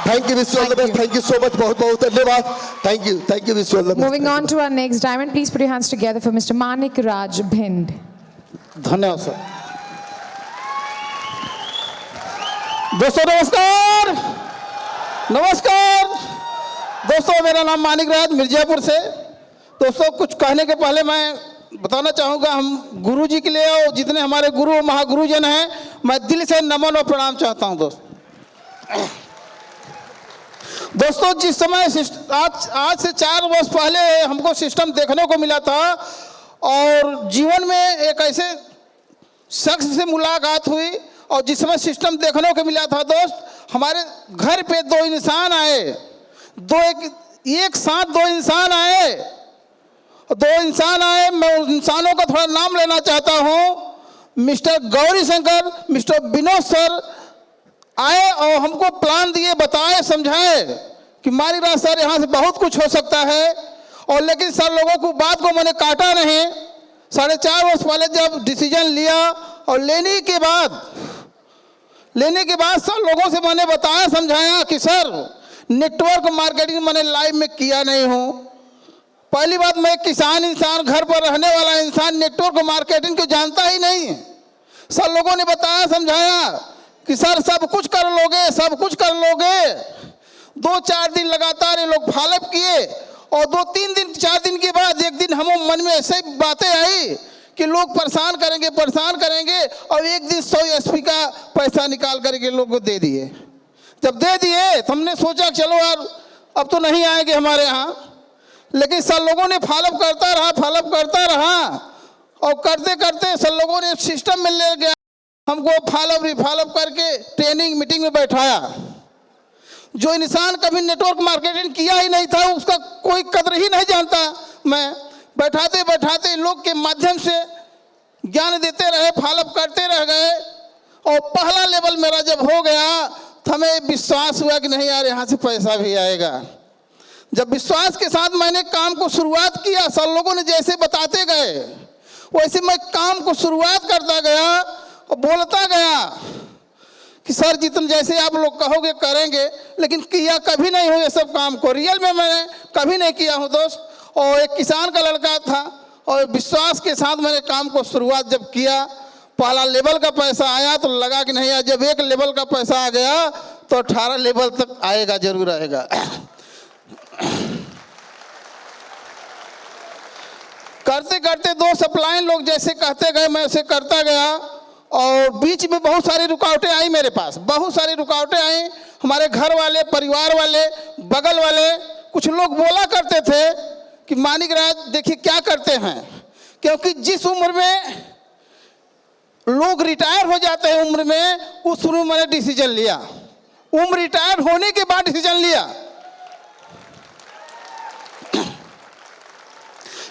Speaker 5: Thank you, wish you all the best, thank you so much, बहुत बहुत धन्यवाद, thank you, wish you all the best.
Speaker 2: Moving on to our next diamond, please put your hands together for Mr. Manik Raj Bhind.
Speaker 6: धन्यवाद sir. दोस्तों नमस्कार, नमस्कार दोस्तों, मेरा नाम मानिक राज मिर्जापुर से। दोस्तों कुछ कहने के पहले मैं बताना चाहूँगा, हम गुरु जी के लिए और जितने हमारे गुरु महागुरुजन हैं, मैं दिल से नमन और प्रणाम चाहता हूँ। दोस्तों जिस समय आज से 4 वर्ष पहले हमको सिस्टम देखने को मिला था और जीवन में एक ऐसे शख्स से मुलाकात हुई और जिस समय सिस्टम देखने को मिला था दोस्त, हमारे घर पे 2 इंसान आए, एक साथ 2 इंसान आए, 2 इंसान आए। मैं उन इंसानों का थोड़ा नाम लेना चाहता हूँ। Mister Gauri Shankar, mister Vinod sir आए और हमको प्लान दिए, बताए, समझाए कि मानिक सर यहाँ से बहुत कुछ हो सकता है। और लेकिन सर लोगों को बात को मैंने काटा नहीं। 4.5 वर्ष पहले जब डिसीजन लिया और लेने के बाद सर लोगों से मैंने बताया, समझाया कि सर नेटवर्क मार्केटिंग मैंने लाइव में किया नहीं हूँ। पहली बात, मैं किसान इंसान, घर पर रहने वाला इंसान नेटवर्क मार्केटिंग को जानता ही नहीं। सर लोगों ने बताया, समझाया कि सर सब कुछ कर लोगे, सब कुछ कर लोगे। 2-4 दिन लगातार ये लोग फॉलोअप किए और 2-3 दिन 4 दिन के बाद एक दिन हम मन में ऐसे बातें आई कि लोग परेशान करेंगे और एक दिन 100 SP का पैसा निकाल करके लोग को दे दिए। जब दे दिए तो हमने सोचा चलो यार अब तो नहीं आएंगे हमारे यहाँ, लेकिन सर लोगों ने फॉलोअप करता रहा और करते करते सर लोगों ने सिस्टम में ले गया, हमको फॉलोअप करके ट्रेनिंग मीटिंग में बैठाया। जो इंसान कभी नेटवर्क मार्केटिंग किया ही नहीं था, उसका कोई कदर ही नहीं जानता। मैं बैठाते लोग के माध्यम से ज्ञान देते रहे, फॉलोअप करते रह गए। और पहला लेवल मेरा जब हो गया तो हमें विश्वास हुआ कि नहीं यार यहाँ से पैसा भी आएगा। जब विश्वास के साथ मैंने काम को शुरुआत किया, सब लोगों ने जैसे बताते गए वैसे मैं काम को शुरुआत करता गया और बोलता गया कि सर जितने जैसे आप लोग कहोगे करेंगे, लेकिन किया कभी नहीं हो ये सब काम को। रियल में मैंने कभी नहीं किया हूँ दोस्त। और एक किसान का लड़का था और विश्वास के साथ मैंने काम को शुरुआत जब किया, पहला लेवल का पैसा आया तो लगा कि नहीं यार जब एक लेवल का पैसा आ गया तो 18 लेवल तक आएगा, जरूर आएगा। करते करते दोस्त अपलाइन लोग जैसे कहते गए मैं उसे करता गया। और बीच में बहुत सारी रुकावटें आई मेरे पास, बहुत सारी रुकावटें आई। हमारे घर वाले, परिवार वाले, बगल वाले कुछ लोग बोला करते थे कि मानिक राज देखिए क्या करते हैं, क्योंकि जिस उम्र में लोग रिटायर हो जाते हैं उम्र में, उस उम्र में मैंने डिसीजन लिया। उम्र रिटायर होने के बाद डिसीजन लिया।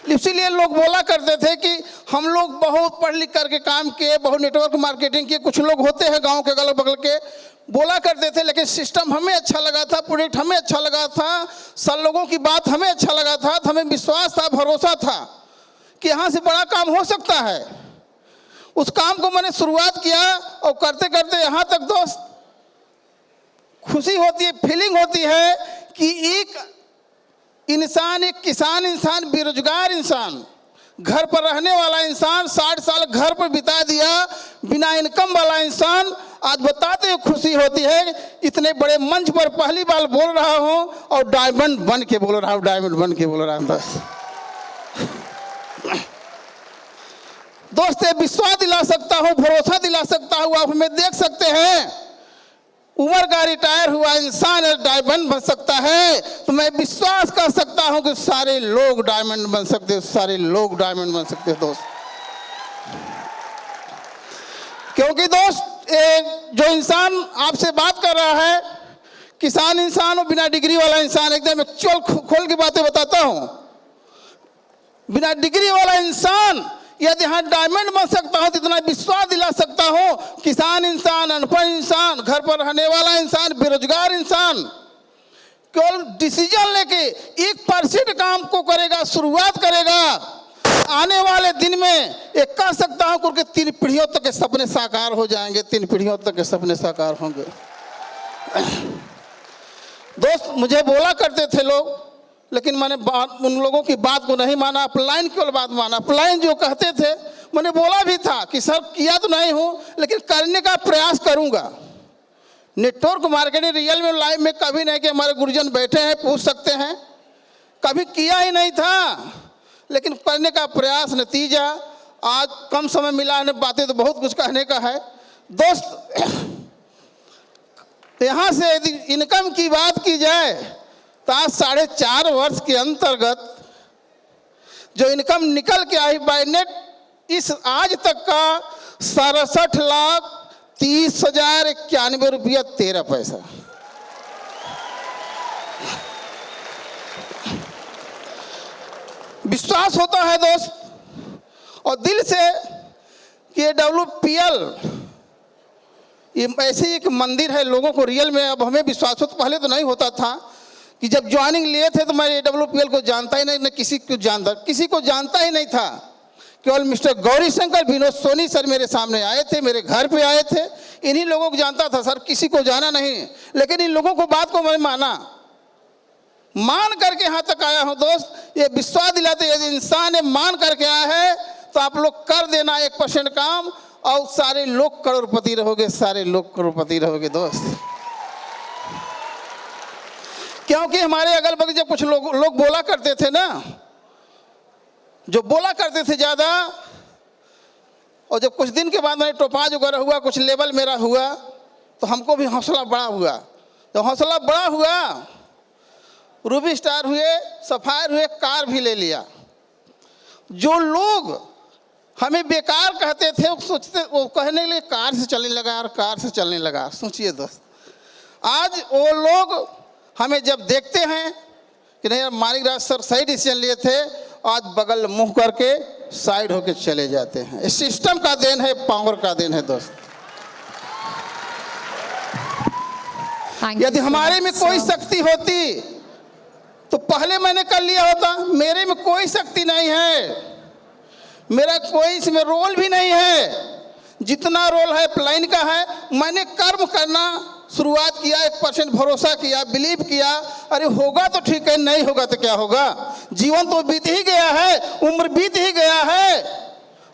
Speaker 6: इसीलिए लोग बोला करते थे कि हम लोग बहुत पढ़ लिख करके काम किए, बहुत नेटवर्क मार्केटिंग किए। कुछ लोग होते हैं गांव के अगल बगल के, बोला करते थे, लेकिन सिस्टम हमें अच्छा लगा था, प्रोडक्ट हमें अच्छा लगा था, सब लोगों की बात हमें अच्छा लगा था, तो हमें विश्वास था, भरोसा था कि यहाँ से बड़ा काम हो सकता है। उस काम को मैंने शुरुआत किया और करते करते यहाँ तक दोस्त खुशी होती है, फीलिंग होती है कि एक इंसान, एक किसान इंसान, बेरोजगार इंसान, घर पर रहने वाला इंसान, 60 साल घर पर बिता दिया बिना इनकम वाला इंसान, आज बताते हुए खुशी होती है। इतने बड़े मंच पर पहली बार बोल रहा हूं और डायमंड बन के बोल रहा हूं, डायमंड बन के बोल रहा हूं। दोस्त विश्वास दिला सकता हूं, भरोसा दिला सकता हूं। आप हमें देख सकते हैं, उम्र का रिटायर हुआ इंसान डायमंड बन सकता है, तो मैं विश्वास कर सकता हूं कि सारे लोग डायमंड बन सकते हैं, सारे लोग डायमंड बन सकते हैं दोस्त। क्योंकि दोस्त जो इंसान आपसे बात कर रहा है, किसान इंसान और बिना डिग्री वाला इंसान, एकदम चल खोल की बातें बताता हूं। बिना डिग्री वाला इंसान यदि यहाँ डायमंड बन सकता हूं तो इतना विश्वास दिला सकता हूं, किसान इंसान, अनपढ़ इंसान, घर पर रहने वाला इंसान, बेरोजगार इंसान केवल डिसीजन लेके 1% काम को करेगा, शुरुआत करेगा, आने वाले दिन में एक कह सकता हूं क्योंकि 3 पीढ़ियों तक के सपने साकार हो जाएंगे, 3 पीढ़ियों तक के सपने साकार होंगे। दोस्त मुझे बोला करते थे लोग, लेकिन मैंने उन लोगों की बात को नहीं माना, अपलाइन केवल बात माना। अपलाइन जो कहते थे मैंने बोला भी था कि सर किया तो नहीं हूं, लेकिन करने का प्रयास करूंगा। नेटवर्क मार्केटिंग रियल में लाइव में कभी नहीं कि हमारे गुरुजन बैठे हैं, पूछ सकते हैं, कभी किया ही नहीं था, लेकिन करने का प्रयास, नतीजा आज कम समय मिला है। बातें तो बहुत कुछ कहने का है दोस्त। यहाँ से यदि इनकम की बात की जाए तो आज 4.5 वर्ष के अंतर्गत जो इनकम निकल के आई बाय नेट, इस आज तक का 67,30,091 रुपया 13 पैसा। विश्वास होता है दोस्त और दिल से कि ये WPL ये ऐसे एक मंदिर है, लोगों को रियल में अब हमें विश्वास हो। तो पहले तो नहीं होता था कि जब ज्वाइनिंग लिए थे तो मैं WPL को जानता ही नहीं, न किसी को जानता ही नहीं था। केवल मिस्टर गौरी शंकर, विनोद सोनी सर मेरे सामने आए थे, मेरे घर पे आए थे, इन्हीं लोगों को जानता था सर, किसी को जाना नहीं। लेकिन इन लोगों को बात को मैं मान करके यहाँ तक आया हूँ दोस्त। ये विश्वास दिलाते यदि इंसान ने मान करके आया है तो आप लोग कर देना 1% काम और सारे लोग करोड़पति रहोगे, सारे लोग करोड़पति रहोगे दोस्त। क्योंकि हमारे अगल बगल जब कुछ लोग बोला करते थे ना, जो बोला करते थे ज़्यादा, और जब कुछ दिन के बाद मैंने टोपाज वगैरह हुआ, कुछ लेवल मेरा हुआ, तो हमको भी हौसला बड़ा हुआ। जब हौसला बड़ा हुआ, रूबी स्टार हुए, सफायर हुए, कार भी ले लिया। जो लोग हमें बेकार कहते थे वो कहने के लिए कार से चलने लगा और कार से चलने लगा। सोचिए दोस्त, आज वो लोग हमें जब देखते हैं कि नहीं यार मानिक राज सर सही डिसीजन लिए थे आज बगल मुंह करके साइड होके चले जाते हैं। इस सिस्टम का देन है, पावर का देन है दोस्त। यदि हमारे में कोई शक्ति होती तो पहले मैंने कर लिया होता। मेरे में कोई शक्ति नहीं है, मेरा कोई इसमें रोल भी नहीं है। जितना रोल है प्लान का है। मैंने कर्म करना शुरुआत किया, 1% भरोसा किया, बिलीव किया। अरे होगा तो ठीक है, नहीं होगा तो क्या होगा? जीवन तो बीत ही गया है, उम्र बीत ही गया है।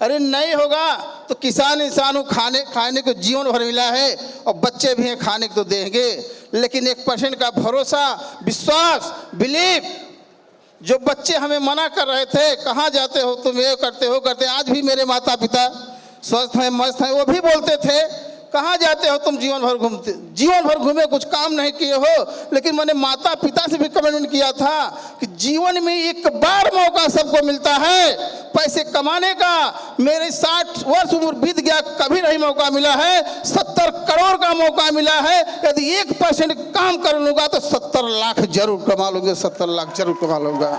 Speaker 6: अरे नहीं होगा तो किसान इंसान को खाने को जीवन भर मिला है, और बच्चे भी हैं, खाने को तो देंगे। लेकिन 1% का भरोसा, विश्वास, बिलीव। जो बच्चे हमें मना कर रहे थे, कहाँ जाते हो तुम, ये करते हो करते, आज भी मेरे माता पिता स्वस्थ हैं, मस्त हैं, वो भी बोलते थे कहाँ जाते हो तुम, जीवन भर घूमे, कुछ काम नहीं किए हो। लेकिन मैंने माता पिता से भी कमेंट किया था कि जीवन में एक बार मौका सबको मिलता है पैसे कमाने का। मेरे 60 वर्ष उम्र बीत गया, कभी नहीं मौका मिला है। 70 करोड़ का मौका मिला है। यदि 1% काम कर लूँगा तो 70 लाख जरूर कमा लूँगा, 70 लाख जरूर कमा लूँगा।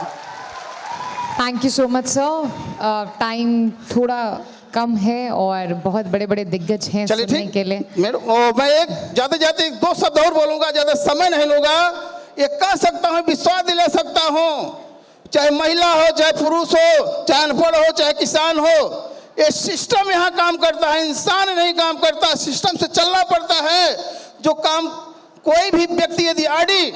Speaker 2: Thank you so much sir. Time थोड़ा कम है और बहुत बड़े बड़े दिग्गज हैं सुनने के लिए।
Speaker 6: मैं एक जाते 2 शब्द और बोलूँगा, ज़्यादा समय नहीं लूँगा। एक कह सकता हूँ, विश्वास दिला सकता हूँ, चाहे महिला हो, चाहे पुरुष हो, चाहे अनपढ़ हो, चाहे किसान हो, ये सिस्टम यहाँ काम करता है, इंसान नहीं काम करता। सिस्टम से चलना पड़ता है। जो काम कोई भी व्यक्ति यदि आरडी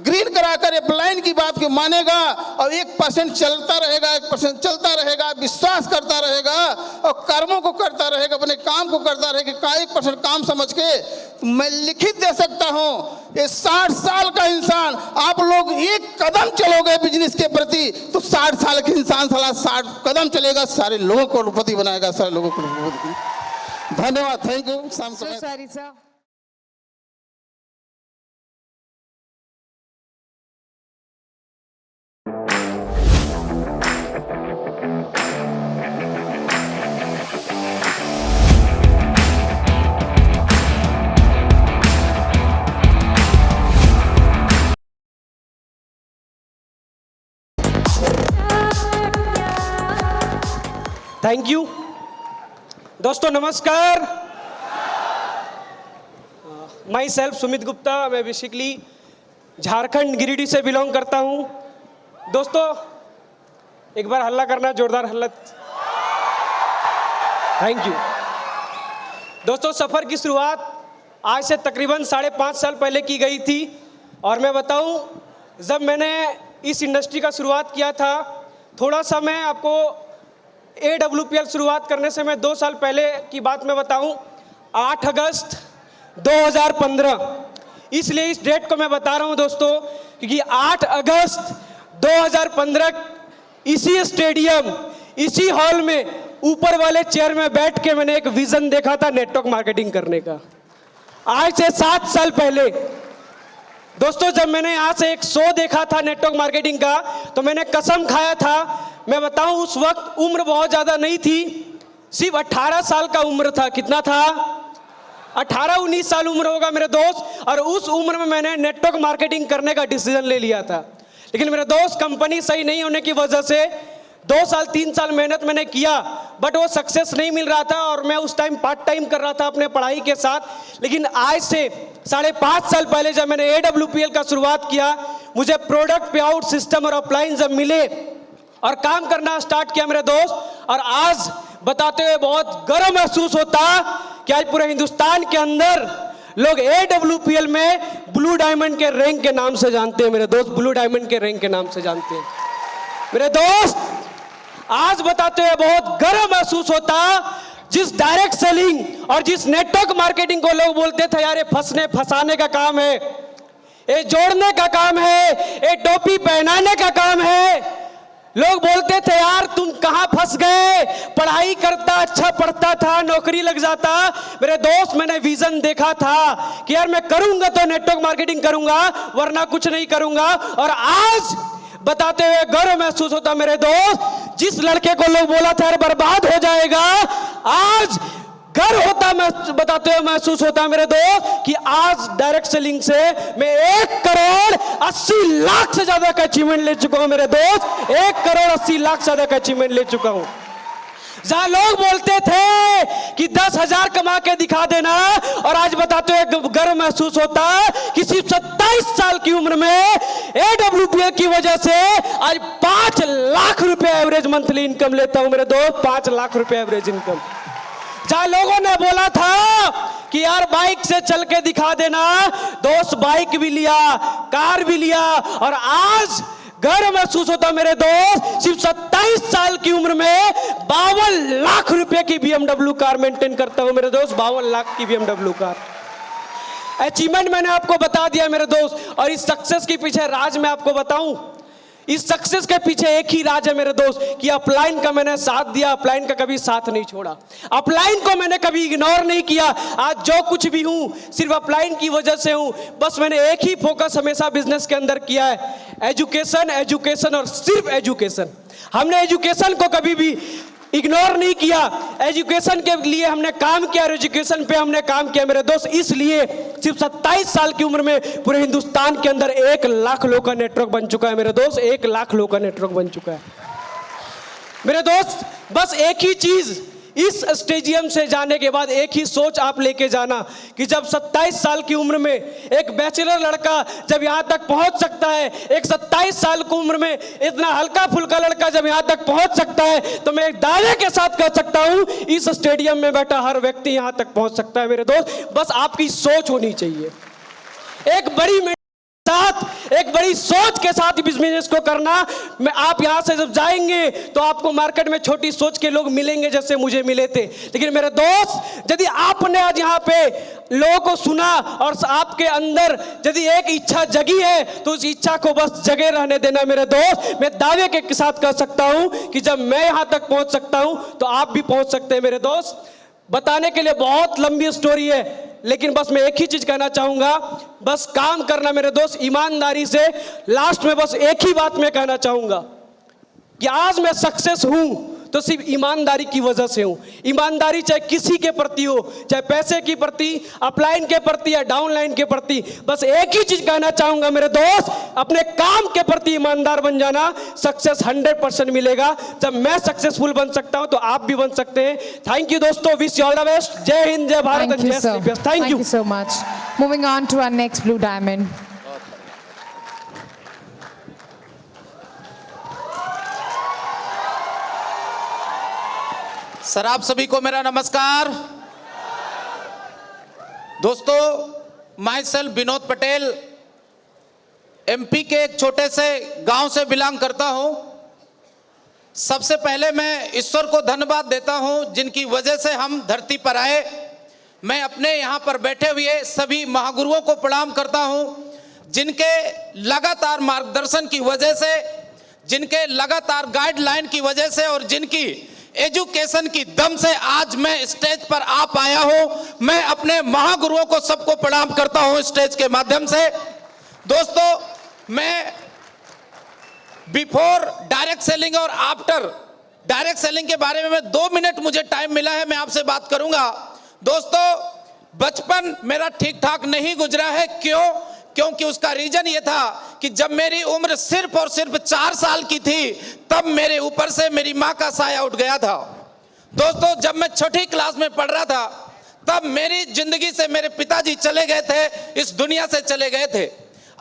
Speaker 6: ग्रीन कराकर प्लान की बात को मानेगा और 1% चलता रहेगा, 1% चलता रहेगा, विश्वास करता रहेगा और कर्मों को करता रहेगा, अपने काम को करता रहेगा, 1% काम समझ के, तो मैं लिखित दे सकता हूँ, ये 60 साल का इंसान, आप लोग एक कदम चलोगे बिजनेस के प्रति तो 60 साल के इंसान साला 60 कदम चलेगा, सारे लोगों को करोड़पति बनाएगा, सारे लोगों को करोड़पति। धन्यवाद, thank you.
Speaker 2: Sorry sir.
Speaker 7: Thank you. दोस्तों नमस्कार। My self Sumit Gupta. मैं बेसिकली झारखंड गिरिडीह से बिलोंग करता हूँ। दोस्तों एक बार हल्ला करना, जोरदार हल्ला। Thank you. दोस्तों सफ़र की शुरुआत आज से तकरीबन 5.5 साल पहले की गई थी। और मैं बताऊं, जब मैंने इस इंडस्ट्री का शुरुआत किया था, थोड़ा सा मैं आपको AWPL शुरुआत करने से मैं 2 साल पहले की बात मैं बताऊं, 8 अगस्त 2015। इसलिए इस डेट को मैं बता रहा हूं दोस्तों, क्योंकि 8 अगस्त 2015 इसी स्टेडियम, इसी हॉल में, ऊपर वाले चेयर में बैठ के मैंने एक विजन देखा था नेटवर्क मार्केटिंग करने का। आज से 7 साल पहले दोस्तों, जब मैंने यहाँ से एक शो देखा था नेटवर्क मार्केटिंग का, तो मैंने कसम खाया था। मैं बताऊं, उस वक्त उम्र बहुत ज़्यादा नहीं थी, सिर्फ 18 साल का उम्र था। कितना था? 18-19 साल उम्र होगा मेरे दोस्त। और उस उम्र में मैंने नेटवर्क मार्केटिंग करने का डिसीजन ले लिया था। लेकिन मेरे दोस्त, कंपनी सही नहीं होने की वजह से 2 साल 3 साल मेहनत मैंने किया, बट वो सक्सेस नहीं मिल रहा था। और मैं उस टाइम पार्ट टाइम कर रहा था अपने पढ़ाई के साथ। लेकिन आज से 5.5 साल पहले जब मैंने AWPL का शुरुआत किया, मुझे प्रोडक्ट पे आउट सिस्टम और अपलाइन जब मिले और काम करना स्टार्ट किया मेरे दोस्त, और आज बताते हुए बहुत गर्व महसूस होता कि आज पूरे हिंदुस्तान के अंदर लोग AWPL में ब्लू डायमंड के रैंक के नाम से जानते हैं। मेरे दोस्त, ब्लू डायमंड के रैंक के नाम से जानते हैं मेरे दोस्त। आज बताते हुए बहुत गर्व महसूस होता, जिस डायरेक्ट सेलिंग और जिस नेटवर्क मार्केटिंग को लोग बोलते थे यार ये फंसाने का काम है, ये जोड़ने का काम है, ये टोपी पहनाने का काम है। लोग बोलते थे यार तुम कहां फंस गए, पढ़ाई करता, अच्छा पढ़ता था, नौकरी लग जाता। मेरे दोस्त, मैंने विजन देखा था कि यार मैं करूंगा तो नेटवर्क मार्केटिंग करूंगा, वरना कुछ नहीं करूंगा। और आज बताते हुए गर्व महसूस होता मेरे दोस्त, जिस लड़के को लोग बोला था यार बर्बाद हो जाएगा, आज गर्व होता, मैं बताते हुए महसूस होता है मेरे दोस्त कि आज डायरेक्ट सेलिंग से मैं 1,80,00,000 से ज्यादा का अचीवमेंट ले चुका हूं मेरे दोस्त। 1,80,00,000 से ज्यादा का अचीवमेंट ले चुका हूं। जहां लोग बोलते थे कि 10,000 कमा के दिखा देना, और आज बताते हुए गर्व महसूस होता है कि सिर्फ 27 साल की उम्र में AWPL की वजह से आज 5 लाख रुपए एवरेज मंथली इनकम लेता हूं मेरे दोस्त। 5 लाख रुपए एवरेज इनकम। जहां लोगों ने बोला था कि यार बाइक से चल के दिखा देना, दोस्त बाइक भी लिया, कार भी लिया, और आज गर्व महसूस होता मेरे दोस्त सिर्फ 27 साल की उम्र में 52 लाख रुपए की BMW कार मेंटेन करता हूं मेरे दोस्त। 52 लाख की BMW कार अचीवमेंट मैंने आपको बता दिया मेरे दोस्त। और इस सक्सेस के पीछे राज मैं आपको बताऊं, इस सक्सेस के पीछे एक ही राज है मेरे दोस्त कि अपलाइन का मैंने साथ दिया, अपलाइन का कभी साथ नहीं छोड़ा, अपलाइन को मैंने कभी इग्नोर नहीं किया। आज जो कुछ भी हूं सिर्फ अपलाइन की वजह से हूं। बस मैंने एक ही फोकस हमेशा बिजनेस के अंदर किया है, एजुकेशन, एजुकेशन और सिर्फ एजुकेशन। हमने एजुकेशन को कभी भी इग्नोर नहीं किया, एजुकेशन के लिए हमने काम किया और एजुकेशन पे हमने काम किया मेरे दोस्त। इसलिए सिर्फ 27 साल की उम्र में पूरे हिंदुस्तान के अंदर 1 लाख लोगों का नेटवर्क बन चुका है मेरे दोस्त। 1 लाख लोगों का नेटवर्क बन चुका है मेरे दोस्त। बस एक ही चीज इस स्टेडियम से जाने के बाद, एक ही सोच आप लेके जाना कि जब 27 साल की उम्र में एक बैचलर लड़का जब यहां तक पहुंच सकता है, एक 27 साल की उम्र में इतना हल्का फुल्का लड़का जब यहां तक पहुंच सकता है, तो मैं एक दावे के साथ कह सकता हूं इस स्टेडियम में बैठा हर व्यक्ति यहां तक पहुंच सकता है मेरे दोस्त। बस आपकी सोच होनी चाहिए, एक बड़ी सोच के साथ बिजनेस को करना। मैं आप यहां से जब जाएंगे तो आपको मार्केट में छोटी सोच के लोग मिलेंगे जैसे मुझे मिले थे, लेकिन मेरे दोस्त यदि आपने आज यहां पे लोगों को सुना और आपके अंदर यदि एक इच्छा जगी है तो उस इच्छा को बस जगे रहने देना मेरे दोस्त। मैं दावे के साथ कह सकता हूं कि जब मैं यहां तक पहुंच सकता हूं तो आप भी पहुंच सकते हैं मेरे दोस्त। बताने के लिए बहुत लंबी स्टोरी है, लेकिन बस मैं एक ही चीज कहना चाहूंगा, बस काम करना मेरे दोस्त ईमानदारी से। लास्ट में बस एक ही बात मैं कहना चाहूंगा कि आज मैं सक्सेस हूं तो सिर्फ ईमानदारी की वजह से हूं। ईमानदारी चाहे किसी के प्रति हो, चाहे पैसे के प्रति, अपलाइन के प्रति या डाउनलाइन के प्रति। बस एक ही चीज कहना चाहूंगा मेरे दोस्त, अपने काम के प्रति ईमानदार बन जाना, सक्सेस 100% मिलेगा। जब मैं सक्सेसफुल बन सकता हूं तो आप भी बन सकते हैं। थैंक यू दोस्तों, wish you all the best. जय हिंद, जय भारत,
Speaker 2: Thank you,
Speaker 7: जय
Speaker 2: sir.
Speaker 7: Shri. Thank
Speaker 2: Thank you so much. Moving on to our next blue diamond.
Speaker 8: Sir आप सभी को मेरा नमस्कार। दोस्तों, my self Vinod Patel, MP के एक छोटे से गांव से बिलोंग करता हूं। सबसे पहले मैं ईश्वर को धन्यवाद देता हूं जिनकी वजह से हम धरती पर आए। मैं अपने यहां पर बैठे हुए सभी महागुरुओं को प्रणाम करता हूं जिनके लगातार मार्गदर्शन की वजह से, जिनके लगातार गाइडलाइन की वजह से और जिनकी एजुकेशन की दम से आज मैं स्टेज पर आ पाया हूं। मैं अपने महागुरुओं को सबको प्रणाम करता हूं स्टेज के माध्यम से। दोस्तों, मैं बिफोर डायरेक्ट सेलिंग और आफ्टर डायरेक्ट सेलिंग के बारे में 2 मिनट मुझे टाइम मिला है, मैं आपसे बात करूंगा। दोस्तों, बचपन मेरा ठीक ठाक नहीं गुजरा है। क्योंकि उसका रीजन ये था कि जब मेरी उम्र सिर्फ और सिर्फ 4 साल की थी तब मेरे ऊपर से मेरी माँ का साया उठ गया था। दोस्तों, जब मैं 6ठी क्लास में पढ़ रहा था तब मेरी जिंदगी से मेरे पिताजी चले गए थे, इस दुनिया से चले गए थे।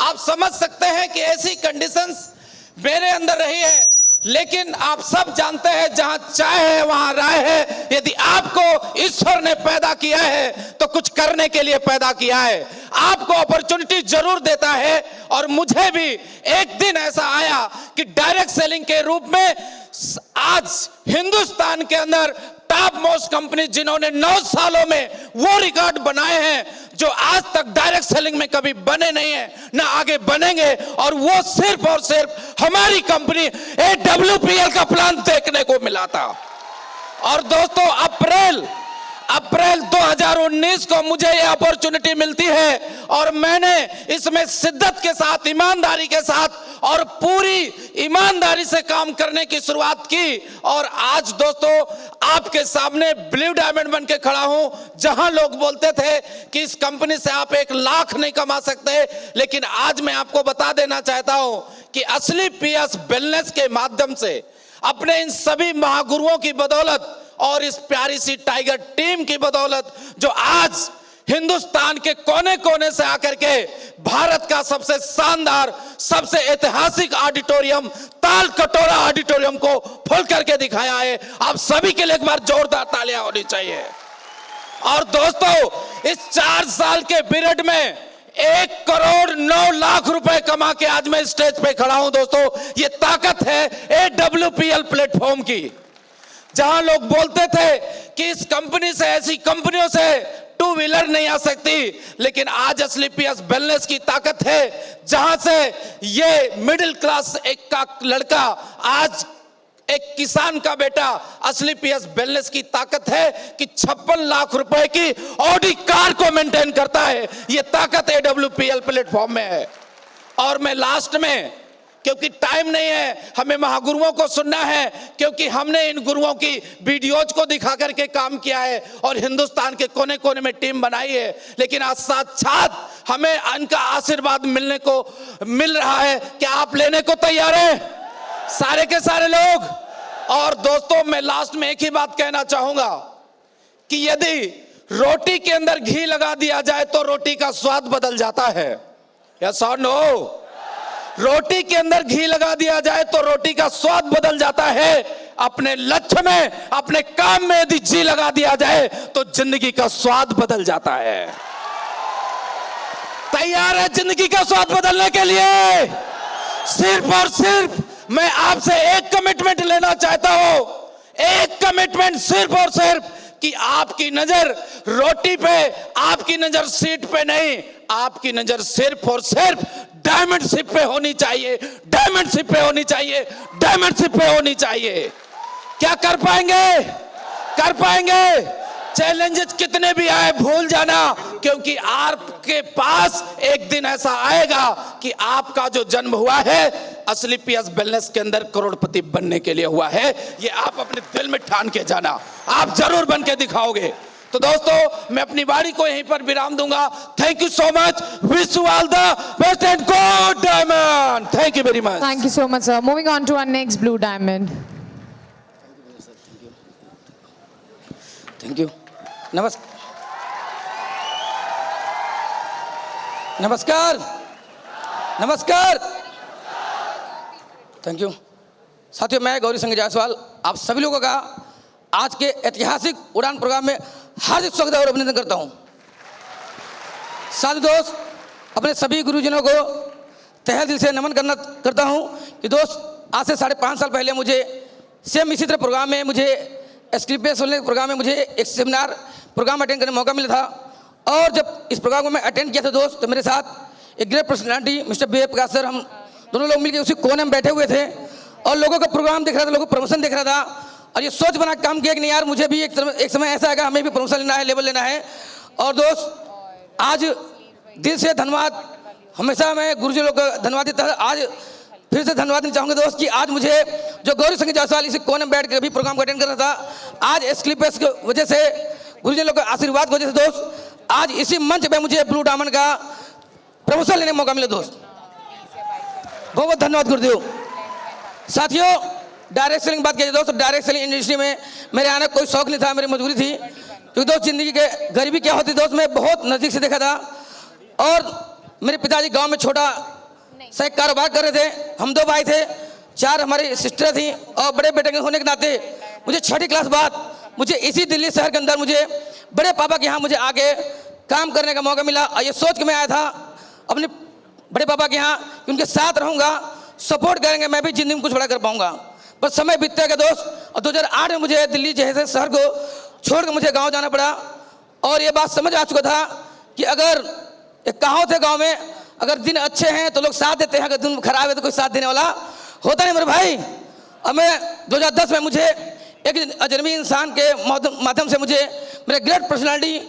Speaker 8: आप समझ सकते हैं कि ऐसी कंडीशंस मेरे अंदर रही है, लेकिन आप सब जानते हैं जहां चाय है वहां राय है। यदि आपको ईश्वर ने पैदा किया है तो कुछ करने के लिए पैदा किया है, आपको अपॉर्चुनिटी जरूर देता है। और मुझे भी एक दिन ऐसा आया कि डायरेक्ट सेलिंग के रूप में आज हिंदुस्तान के अंदर टॉप मोस्ट कंपनी जिन्होंने 9 सालों में वो रिकॉर्ड बनाए हैं जो आज तक डायरेक्ट सेलिंग में कभी बने नहीं है, ना आगे बनेंगे। और वो सिर्फ और सिर्फ हमारी कंपनी AWPL का प्लान देखने को मिला था। और दोस्तों, अप्रैल 2019 को मुझे ये अपॉर्चुनिटी मिलती है और मैंने इसमें शिद्दत के साथ, ईमानदारी के साथ और पूरी ईमानदारी से काम करने की शुरुआत की और आज दोस्तों आपके सामने ब्लू डायमंड बन के खड़ा हूं। जहां लोग बोलते थे कि इस कंपनी से आप 1 लाख नहीं कमा सकते, लेकिन आज मैं आपको बता देना चाहता हूं कि असली पीएस वेलनेस के माध्यम से अपने इन सभी महागुरुओं की बदौलत और इस प्यारी सी टाइगर टीम की बदौलत जो आज हिंदुस्तान के कोने कोने से आकर के भारत का सबसे शानदार, सबसे ऐतिहासिक ऑडिटोरियम, ताल कटोरा ऑडिटोरियम को फुल करके दिखाया है। आप सभी के लिए एक बार जोरदार तालियां होनी चाहिए। और दोस्तों, इस 4 साल के पीरियड में 1 करोड़ 9 लाख रुपए कमा के आज मैं स्टेज पे खड़ा हूं। दोस्तों, ये ताकत है AWPL प्लेटफॉर्म की। जहां लोग बोलते थे कि इस कंपनी से, ऐसी कंपनियों से 2 व्हीलर नहीं आ सकती, लेकिन आज असली पीएस वेलनेस की ताकत है। जहां से ये मिडिल क्लास एक का लड़का, आज एक किसान का बेटा, असली पीएस वेलनेस की ताकत है कि 56 लाख रुपए की ऑडी कार को मेंटेन करता है। ये ताकत AWPL प्लेटफॉर्म में है। और मैं लास्ट में, क्योंकि टाइम नहीं है, हमें महागुरुओं को सुनना है, क्योंकि हमने इन गुरुओं की वीडियोज को दिखा करके काम किया है और हिंदुस्तान के कोने कोने में टीम बनाई है, लेकिन आज साथ हमें इनका आशीर्वाद मिलने को मिल रहा है। क्या आप लेने को तैयार हैं सारे के सारे लोग? और दोस्तों, मैं लास्ट में एक ही बात कहना चाहूंगा कि यदि रोटी के अंदर घी लगा दिया जाए तो रोटी का स्वाद बदल जाता है। यस और नो? रोटी के अंदर घी लगा दिया जाए तो रोटी का स्वाद बदल जाता है। अपने लक्ष्य में, अपने काम में यदि जी लगा दिया जाए तो जिंदगी का स्वाद बदल जाता है। तैयार है जिंदगी का स्वाद बदलने के लिए? सिर्फ और सिर्फ मैं आपसे एक कमिटमेंट लेना चाहता हूं, एक कमिटमेंट सिर्फ और सिर्फ, कि आपकी नजर रोटी पे, आपकी नजर सीट पे नहीं, आपकी नजर सिर्फ और सिर्फ डायमंड शिप पे होनी चाहिए, डायमंड शिप पे होनी चाहिए, डायमंड शिप पे होनी चाहिए। क्या कर पाएंगे? कर पाएंगे? चैलेंजेस कितने भी आए भूल जाना, क्योंकि आपके पास एक दिन ऐसा आएगा कि आपका जो जन्म हुआ है असली पीएस वेलनेस के अंदर करोड़पति बनने के लिए हुआ है। ये आप अपने दिल में ठान के जाना, आप जरूर बन के दिखाओगे। तो दोस्तों, मैं अपनी वाणी को यहीं पर विराम दूंगा। Thank you so much, wish you all the best and God diamond. Thank you very much.
Speaker 2: Thank you so much, sir. Moving on to our next blue diamond.
Speaker 9: Thank you. नमस्कार। नमस्कार। Thank you. साथियों, मैं गौरी संघ जायसवाल आप सभी लोगों का आज के ऐतिहासिक उड़ान प्रोग्राम में हार्दिक स्वागत और अभिनंदन करता हूं। साथी दोस्त, अपने सभी गुरुजनों को तहे दिल से नमन करता हूं कि दोस्त, आज से 5.5 साल पहले मुझे सेम इसी तरह प्रोग्राम में, मुझे एसक्रीपीएस प्रोग्राम में मुझे एक सेमिनार प्रोग्राम अटेंड करने का मौका मिला था। और जब इस प्रोग्राम को मैं अटेंड किया था दोस्त, तो मेरे साथ एक ग्रेट पर्सनालिटी मिस्टर बी प्रकाश सर, हम दोनों लोग मिलकर उसी कोने में बैठे हुए थे और लोगों का प्रोग्राम देख रहा था, लोगों को प्रमोशन देख रहा था और ये सोच बना काम किया कि नहीं यार, मुझे भी एक समय ऐसा आएगा, हमें भी प्रमोशन लेना है, लेवल लेना है। और दोस्त, आज दिल से धन्यवाद, हमेशा मैं गुरुजी लोग का धन्यवाद देता है, आज फिर से धन्यवाद देना चाहूँगा दोस्त कि आज मुझे जो गौरी संघ जायसवाल इसी कोने में बैठ कर भी प्रोग्राम को अटेंड कर रहा था, आज एसक्लीपेस की वजह से, गुरुजी लोग के आशीर्वाद की वजह से दोस्त, आज इसी मंच पे मुझे ब्लू डायमंड का प्रमोशन लेने का मौका मिला दोस्त। बहुत बहुत धन्यवाद गुरुदेव। साथियों, डायरेक्ट सेलिंग बात की दोस्त, डायरेक्ट सेलिंग इंडस्ट्री में मेरे आने का कोई शौक नहीं था, मेरी मजबूरी थी, क्योंकि दोस्त जिंदगी के गरीबी क्या होती दोस्त, मैं बहुत नज़दीक से देखा था। और मेरे पिताजी गांव में छोटा सा एक कारोबार कर रहे थे, हम 2 भाई थे, 4 हमारी सिस्टर थी और बड़े बेटे के होने के नाते मुझे 6ठी क्लास बाद मुझे इसी दिल्ली शहर के अंदर मुझे बड़े पापा के यहाँ मुझे आके काम करने का मौका मिला। और ये सोच के मैं आया था अपने बड़े पापा के यहाँ कि उनके साथ रहूँगा, सपोर्ट करेंगे, मैं भी ज़िंदगी में कुछ बड़ा कर पाऊँगा। पर समय बीतता गया दोस्त, और 2008 में मुझे दिल्ली जैसे शहर को छोड़ कर मुझे गाँव जाना पड़ा। और ये बात समझ आ चुका था कि अगर एक कहावत है गाँव में, अगर दिन अच्छे हैं तो लोग साथ देते हैं, अगर दिन खराब है तो कोई साथ देने वाला होता नहीं मेरे भाई। अब मैं 2010 में मुझे एक अजनबी इंसान के माध्यम से मुझे मेरे ग्रेट पर्सनालिटी,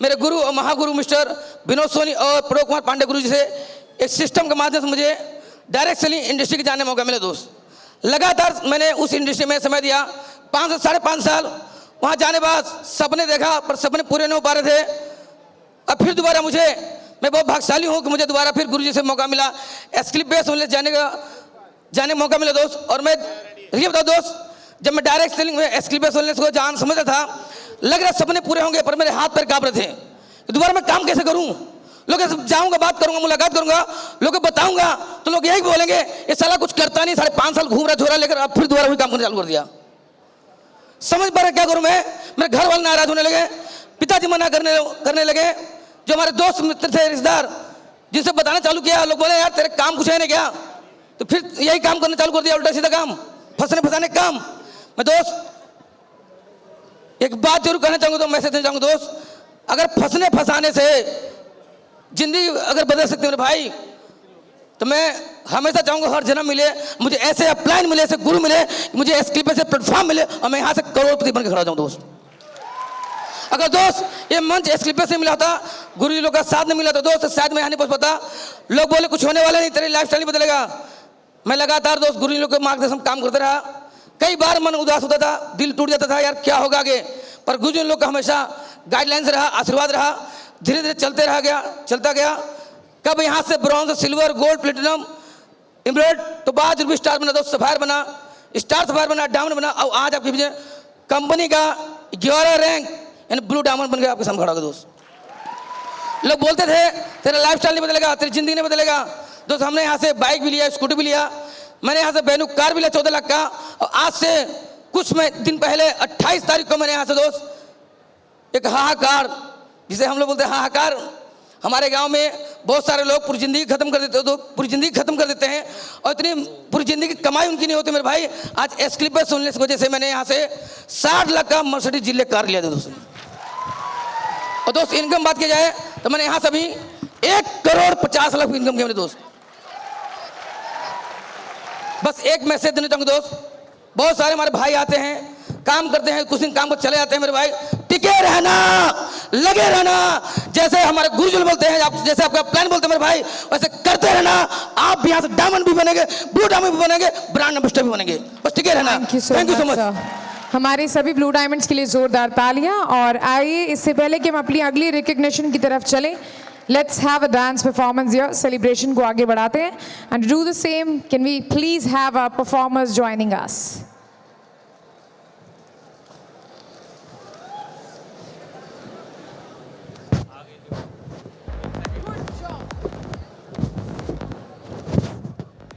Speaker 9: मेरे गुरु और महागुरु मिस्टर विनोद सोनी और प्रदोष कुमार पांडे गुरु जी से एक सिस्टम के माध्यम से मुझे डायरेक्ट सेलिंग इंडस्ट्री के जाने का मौका मिला दोस्त। लगातार मैंने उस इंडस्ट्री में समय दिया 5 से 5.5 साल। वहाँ जाने बाद सपने देखा पर सपने पूरे नहीं हो पा रहे थे। अब फिर दोबारा मैं बहुत भाग्यशाली हूँ कि मुझे दोबारा फिर गुरु जी से मौका मिला, एस्क्लिपेस सोलनेस जाने का मौका मिला दोस्त। और मैं ये बताऊँ दोस्त, जब मैं डायरेक्ट सेलिंग में एस्क्लिपेस सोलनेस को जान समझता था, लग रहा सपने पूरे होंगे पर मेरे हाथ पैर काँप रहे थे। दोबारा मैं काम कैसे करूँ? लोग जाऊंगा, बात करूंगा, मुलाकात करूंगा, लोगों को बताऊंगा तो लोग यही बोलेंगे ये साला कुछ करता नहीं, 5.5 साल घूम रहा झोला लेकर, अब फिर दोबारा वही काम करना चालू कर दिया। समझ पा रहे क्या करूं मैं? मेरे घर वाले नाराज होने लगे, पिताजी मना करने लगे, जो हमारे दोस्त मित्र थे, रिश्तेदार, जिनसे बताना चालू किया, लोग बोले यार तेरे काम कुछ है नहीं क्या? तो फिर यही काम करना चालू कर दिया, उल्टा सीधा काम, फंसाने का काम। मैं दोस्त एक बात जरूर कहना चाहूंगा, तो मैसेज देना चाहूंगा दोस्त, अगर फंसाने से जिंदगी अगर बदल सकते मेरे भाई, तो मैं हमेशा चाहूंगा हर जन्म मिले मुझे, ऐसे अपलाइन मिले, ऐसे गुरु मिले, मुझे एस्क्लिपेस से प्लेटफॉर्म मिले और मैं यहाँ से करोड़पति बन के खड़ा हो जाऊँ दोस्त। अगर दोस्त ये मंच एस्क्लिपेस से मिला होता, गुरु जी लोग का साथ नहीं मिला तो दोस्त शायद मैं यहाँ नहीं पहुँच पाता। लोग बोले कुछ होने वाला नहीं, तेरी लाइफस्टाइल नहीं बदलेगा। मैं लगातार दोस्त गुरु जी लोग के मार्गदर्शन काम करते रहा। कई बार मन उदास होता था, दिल टूट जाता था, यार क्या होगा आगे, पर गुरु जी लोग का हमेशा गाइडलाइंस रहा, आशीर्वाद रहा, धीरे धीरे चलता गया। कब यहाँ से bronze, silver, gold, platinum, emerald, तो बाद रूबी स्टार बना, दोस्त सफायर बना, स्टार सफायर बना, डायमंड बना, और आज आपके पीछे कंपनी का 11 रैंक यानी ब्लू डायमंड बन के आपके सामने खड़ा होगा दोस्त। लोग बोलते थे तेरा लाइफस्टाइल नहीं बदलेगा, तेरी जिंदगी नहीं बदलेगा दोस्त। हमने यहाँ से बाइक भी लिया, स्कूटी भी लिया, मैंने यहाँ से बैनू कार भी लिया 14 लाख का। और आज से कुछ दिन पहले 28 तारीख को मैंने यहाँ से दोस्त एक हाहाकार, जिसे हम लोग बोलते हैं हाहाकार, हमारे गांव में बहुत सारे लोग पूरी जिंदगी खत्म कर देते हैं और इतनी पूरी जिंदगी कमाई उनकी नहीं होती मेरे भाई। आज एस्क्लिपेस सोलनेस की वजह से मैंने यहाँ से 60 लाख का मर्सिडीज जिले कार लिया था दोस्तों। और दोस्त इनकम बात की जाए तो मैंने यहाँ से अभी 1,50,00,000 इनकम की मेरे दोस्त। बस एक मैसेज देना चाहूँगा दोस्त, बहुत सारे हमारे भाई आते हैं, काम करते हैं, कुछ दिन काम पर चले जाते हैं मेरे भाई। टिके रहना, लगे रहना, जैसे हमारे गुरुजी बोलते हैं, आप जैसे आपका प्लान बोलते हैं मेरे भाई, वैसे करते रहना। आप भी यहाँ से डायमंड भी बनेंगे, ब्लू डायमंड भी बनेंगे, ब्रांड एम्बेसडर भी बनेंगे। बस टिके रहना।
Speaker 2: Thank you so much. हमारे सभी ब्लू डायमंड्स के लिए जोरदार तालियां। और आइए इससे पहले कि हम अपनी अगली रिकग्निशन की तरफ चलें, let's have a dance performance here. Celebration को आगे बढ़ाते हैं। And do the same, can we please have our performers joining us.